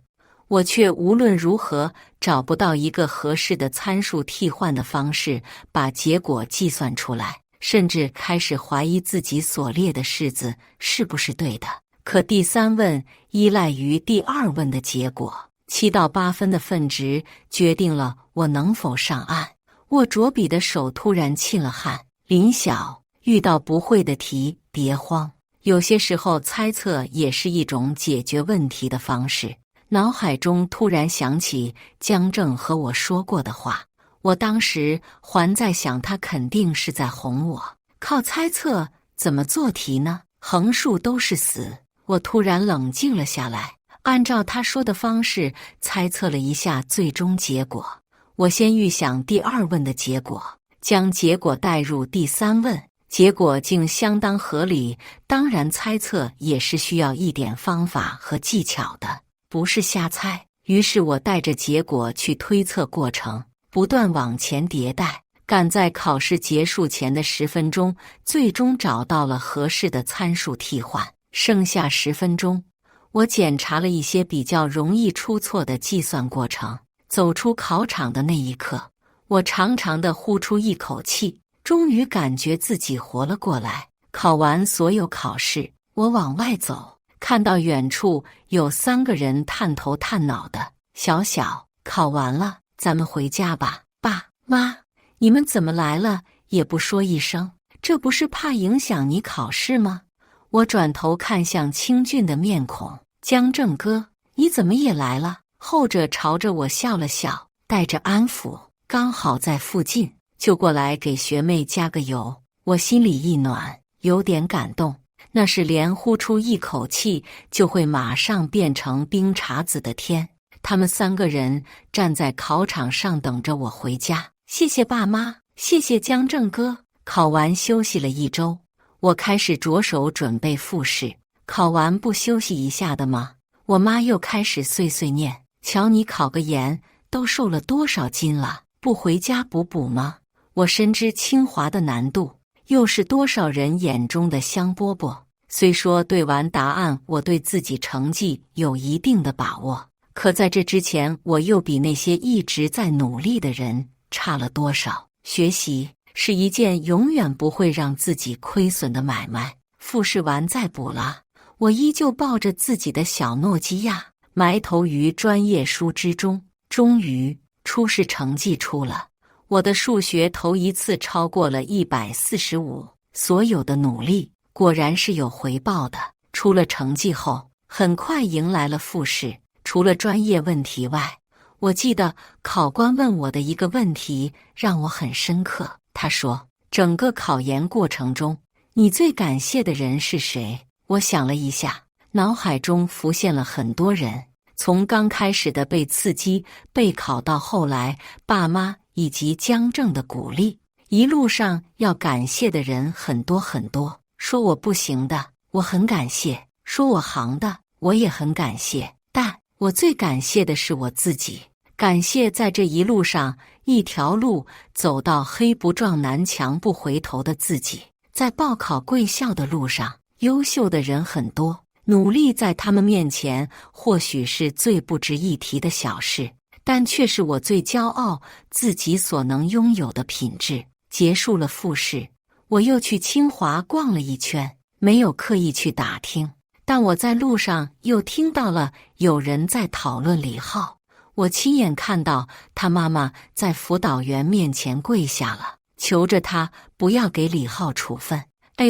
[SPEAKER 1] 我却无论如何找不到一个合适的参数替换的方式把结果计算出来，甚至开始怀疑自己所列的式子是不是对的。可第3问依赖于第2问的结果，7到8分的分值决定了我能否上岸。握着笔的手突然沁了汗。林晓，遇到不会的题别慌，有些时候猜测也是一种解决问题的方式。脑海中突然想起江正和我说过的话，我当时还在想他肯定是在哄我，靠猜测怎么做题呢？横竖都是死。我突然冷静了下来，按照他说的方式猜测了一下最终结果。我先预想第2问的结果，将结果带入第3问，结果竟相当合理。当然猜测也是需要一点方法和技巧的，不是瞎猜。于是我带着结果去推测过程，不断往前迭代，赶在考试结束前的10分钟，最终找到了合适的参数替换。剩下10分钟，我检查了一些比较容易出错的计算过程。走出考场的那一刻，我长长地呼出一口气，终于感觉自己活了过来。考完所有考试，我往外走，看到远处有3个人探头探脑的。小小，考完了，咱们回家吧。爸妈，你们怎么来了也不说一声，这不是怕影响你考试吗？我转头看向清俊的面孔，江正哥，你怎么也来了？后者朝着我笑了笑，带着安抚，刚好在附近，就过来给学妹加个油。我心里一暖，有点感动。那是连呼出一口气就会马上变成冰碴子的天。他们3个人站在考场上等着我回家。谢谢爸妈，谢谢江正哥。考完休息了1周，我开始着手准备复试。考完不休息一下的吗？我妈又开始碎碎念：瞧你考个研都瘦了多少斤了，不回家补补吗？我深知清华的难度，又是多少人眼中的香饽饽。虽说对完答案我对自己成绩有一定的把握，可在这之前我又比那些一直在努力的人差了多少？学习是一件永远不会让自己亏损的买卖。复试完再补了，我依旧抱着自己的小诺基亚，埋头于专业书之中。终于，初试成绩出了，我的数学头一次超过了145。所有的努力果然是有回报的。出了成绩后，很快迎来了复试。除了专业问题外，我记得考官问我的一个问题让我很深刻。他说：整个考研过程中，你最感谢的人是谁？我想了一下，脑海中浮现了很多人，从刚开始的被刺激备考到后来爸妈以及江正的鼓励，一路上要感谢的人很多很多。说我不行的，我很感谢；说我行的，我也很感谢。但我最感谢的是我自己，感谢在这一路上一条路走到黑不撞南墙不回头的自己。在报考贵校的路上，优秀的人很多，努力在他们面前或许是最不值一提的小事，但却是我最骄傲自己所能拥有的品质。结束了复试，我又去清华逛了一圈，没有刻意去打听，但我在路上又听到了有人在讨论李浩。我亲眼看到他妈妈在辅导员面前跪下了，求着他不要给李浩处分。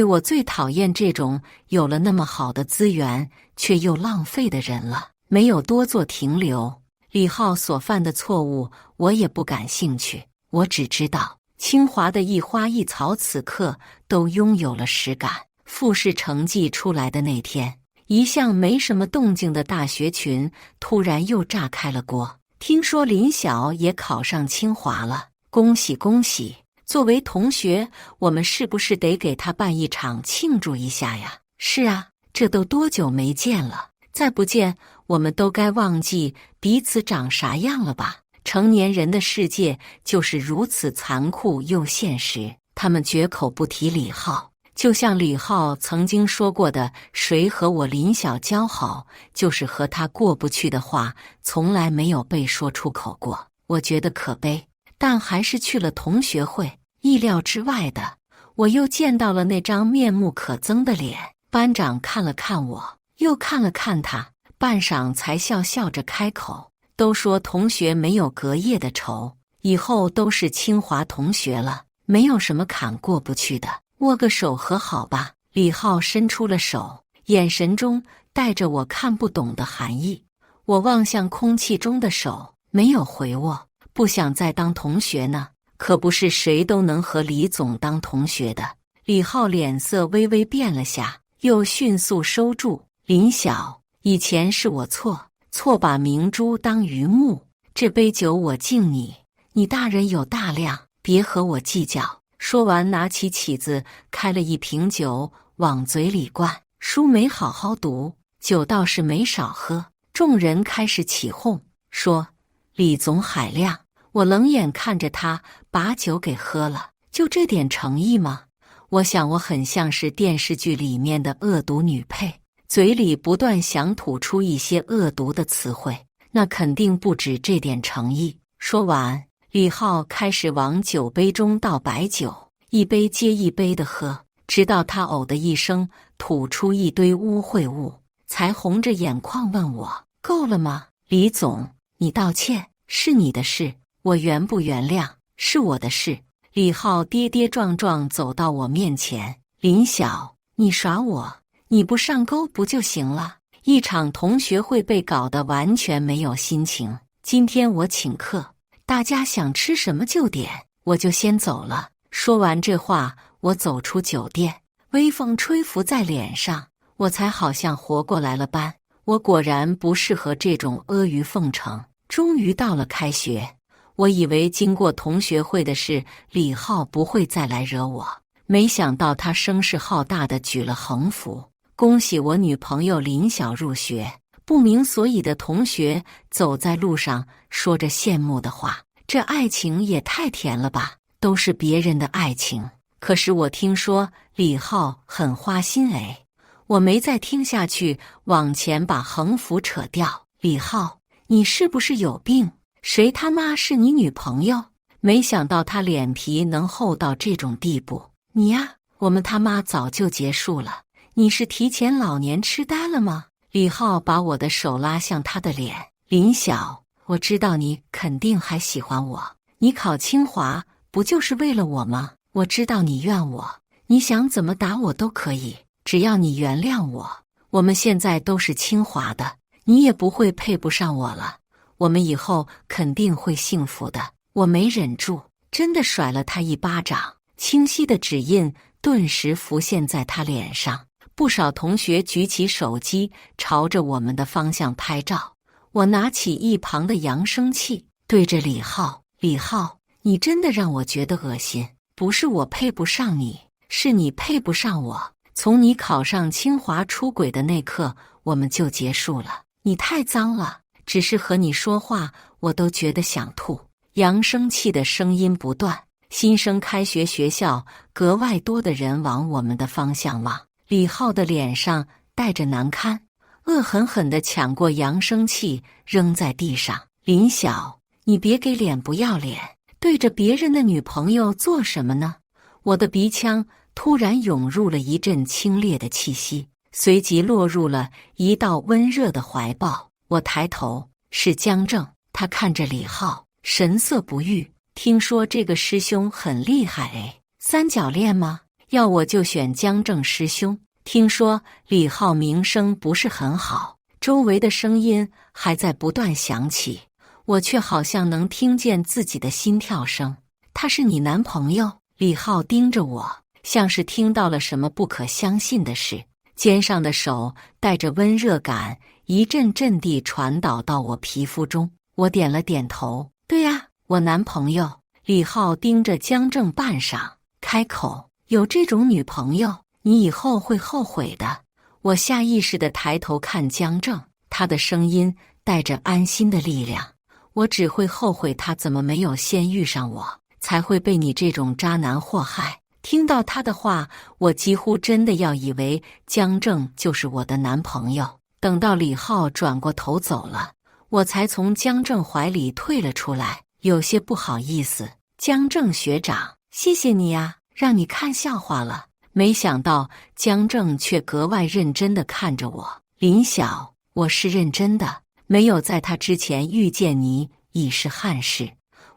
[SPEAKER 1] 我最讨厌这种有了那么好的资源却又浪费的人了。没有多做停留，李浩所犯的错误我也不感兴趣。我只知道清华的一花一草此刻都拥有了实感。复试成绩出来的那天，一向没什么动静的大学群突然又炸开了锅。听说林晓也考上清华了，恭喜恭喜！作为同学，我们是不是得给他办一场庆祝一下呀？是啊，这都多久没见了，再不见我们都该忘记彼此长啥样了吧？成年人的世界就是如此残酷又现实。他们绝口不提李浩，就像李浩曾经说过的，谁和我林晓交好，就是和他过不去的话，从来没有被说出口过。我觉得可悲，但还是去了同学会。意料之外的，我又见到了那张面目可憎的脸。班长看了看我，又看了看他，半晌才笑笑着开口：都说同学没有隔夜的仇，以后都是清华同学了，没有什么坎过不去的，握个手和好吧。李浩伸出了手，眼神中带着我看不懂的含义。我望向空气中的手，没有回握。不想再当同学呢？可不是谁都能和李总当同学的。李浩脸色微微变了下，又迅速收住。林晓，以前是我错把明珠当榆木，这杯酒我敬你，你大人有大量，别和我计较。说完拿起起子开了一瓶酒往嘴里灌，书没好好读，酒倒是没少喝。众人开始起哄，说李总海量。我冷眼看着他把酒给喝了，就这点诚意吗？我想我很像是电视剧里面的恶毒女配，嘴里不断想吐出一些恶毒的词汇，那肯定不止这点诚意。说完，李浩开始往酒杯中倒白酒，一杯接一杯的喝，直到他呕的一声吐出一堆污秽物，才红着眼眶问我：够了吗？李总，你道歉，是你的事，我原不原谅是我的事。李浩跌跌撞撞走到我面前：林晓，你耍我，你不上钩不就行了？一场同学会被搞得完全没有心情。今天我请客，大家想吃什么就点，我就先走了。说完这话，我走出酒店，微风吹拂在脸上，我才好像活过来了般。我果然不适合这种阿谀奉承。终于到了开学，我以为经过同学会的事，李浩不会再来惹我，没想到他声势浩大地举了横幅，恭喜我女朋友林晓入学。不明所以的同学走在路上，说着羡慕的话。这爱情也太甜了吧，都是别人的爱情。可是我听说李浩很花心哎，我没再听下去，往前把横幅扯掉。李浩，你是不是有病？谁他妈是你女朋友？没想到他脸皮能厚到这种地步。你呀，我们他妈早就结束了，你是提前老年痴呆了吗？李浩把我的手拉向他的脸。林晓，我知道你肯定还喜欢我，你考清华不就是为了我吗？我知道你怨我，你想怎么打我都可以，只要你原谅我。我们现在都是清华的，你也不会配不上我了，我们以后肯定会幸福的。我没忍住，真的甩了他一巴掌，清晰的指印顿时浮现在他脸上。不少同学举起手机朝着我们的方向拍照，我拿起一旁的扬声器对着李浩，李浩，你真的让我觉得恶心，不是我配不上你，是你配不上我。从你考上清华出轨的那刻，我们就结束了。你太脏了，只是和你说话我都觉得想吐。扬声器的声音不断，新生开学，学校格外多的人往我们的方向望。李浩的脸上带着难堪，恶狠狠地抢过扬声器扔在地上。林晓，你别给脸不要脸，对着别人的女朋友做什么呢？我的鼻腔突然涌入了一阵清冽的气息，随即落入了一道温热的怀抱。我抬头，是江正，他看着李浩，神色不悦。听说这个师兄很厉害哎，三角恋吗？要我就选江正师兄。听说李浩名声不是很好，周围的声音还在不断响起，我却好像能听见自己的心跳声。他是你男朋友？李浩盯着我，像是听到了什么不可相信的事，肩上的手带着温热感，一阵阵地传导到我皮肤中。我点了点头，对呀，我男朋友。李浩盯着江正半晌，开口，有这种女朋友，你以后会后悔的。我下意识地抬头看江正，他的声音带着安心的力量。我只会后悔他怎么没有先遇上我，才会被你这种渣男祸害。听到他的话，我几乎真的要以为江正就是我的男朋友。等到李浩转过头走了，我才从江正怀里退了出来，有些不好意思。江正学长，谢谢你啊，让你看笑话了。没想到江正却格外认真地看着我。林晓，我是认真的，没有在他之前遇见你已是憾事。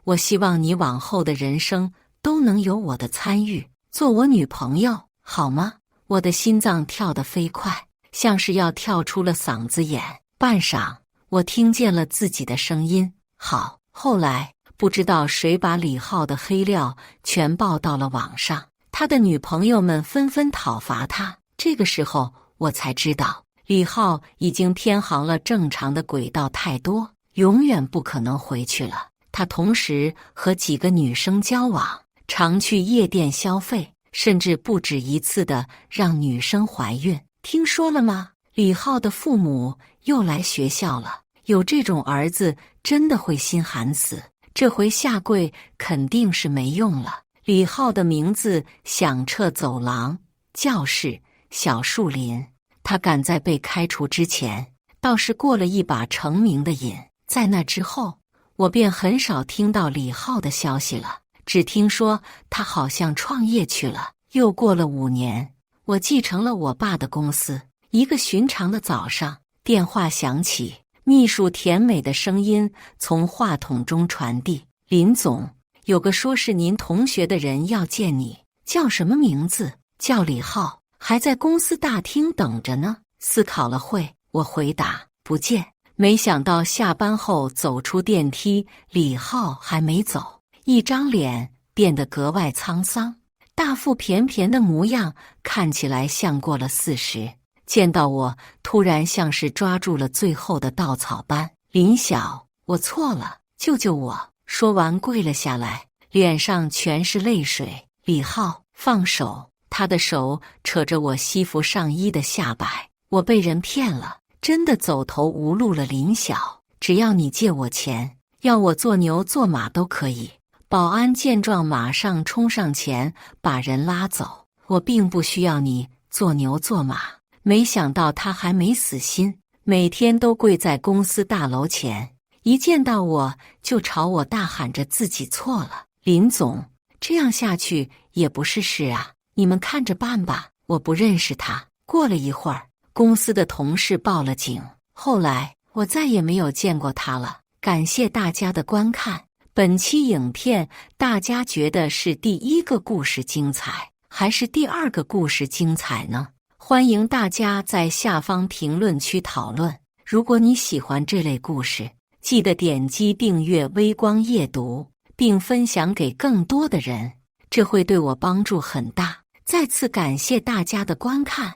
[SPEAKER 1] 我希望你往后的人生都能有我的参与，做我女朋友，好吗？我的心脏跳得飞快，像是要跳出了嗓子眼。半晌，我听见了自己的声音，好。后来不知道谁把李浩的黑料全爆到了网上，他的女朋友们纷纷讨伐他。这个时候我才知道，李浩已经偏航了正常的轨道太多，永远不可能回去了。他同时和几个女生交往，常去夜店消费，甚至不止一次的让女生怀孕。听说了吗？李浩的父母又来学校了，有这种儿子真的会心寒死。这回下跪肯定是没用了。李浩的名字响彻走廊、教室、小树林。他赶在被开除之前，倒是过了一把成名的瘾。在那之后，我便很少听到李浩的消息了，只听说他好像创业去了。又过了5年，我继承了我爸的公司。一个寻常的早上，电话响起，秘书甜美的声音从话筒中传递：“林总，有个说是您同学的人要见你，叫什么名字？叫李浩，还在公司大厅等着呢。”思考了会，我回答：“不见。”没想到下班后走出电梯，李浩还没走，一张脸变得格外沧桑。大腹便便的模样看起来像过了40，见到我突然像是抓住了最后的稻草般。林晓，我错了，救救我！说完跪了下来，脸上全是泪水。李浩，放手！他的手扯着我西服上衣的下摆，我被人骗了，真的走投无路了。林晓，只要你借我钱，要我做牛做马都可以。保安见状马上冲上前把人拉走，我并不需要你做牛做马。没想到他还没死心，每天都跪在公司大楼前，一见到我就朝我大喊着自己错了。林总，这样下去也不是事啊，你们看着办吧。我不认识他。过了一会儿，公司的同事报了警，后来我再也没有见过他了。感谢大家的观看。本期影片大家觉得是第一个故事精彩，还是第二个故事精彩呢？欢迎大家在下方评论区讨论。如果你喜欢这类故事，记得点击订阅微光夜读，并分享给更多的人，这会对我帮助很大。再次感谢大家的观看。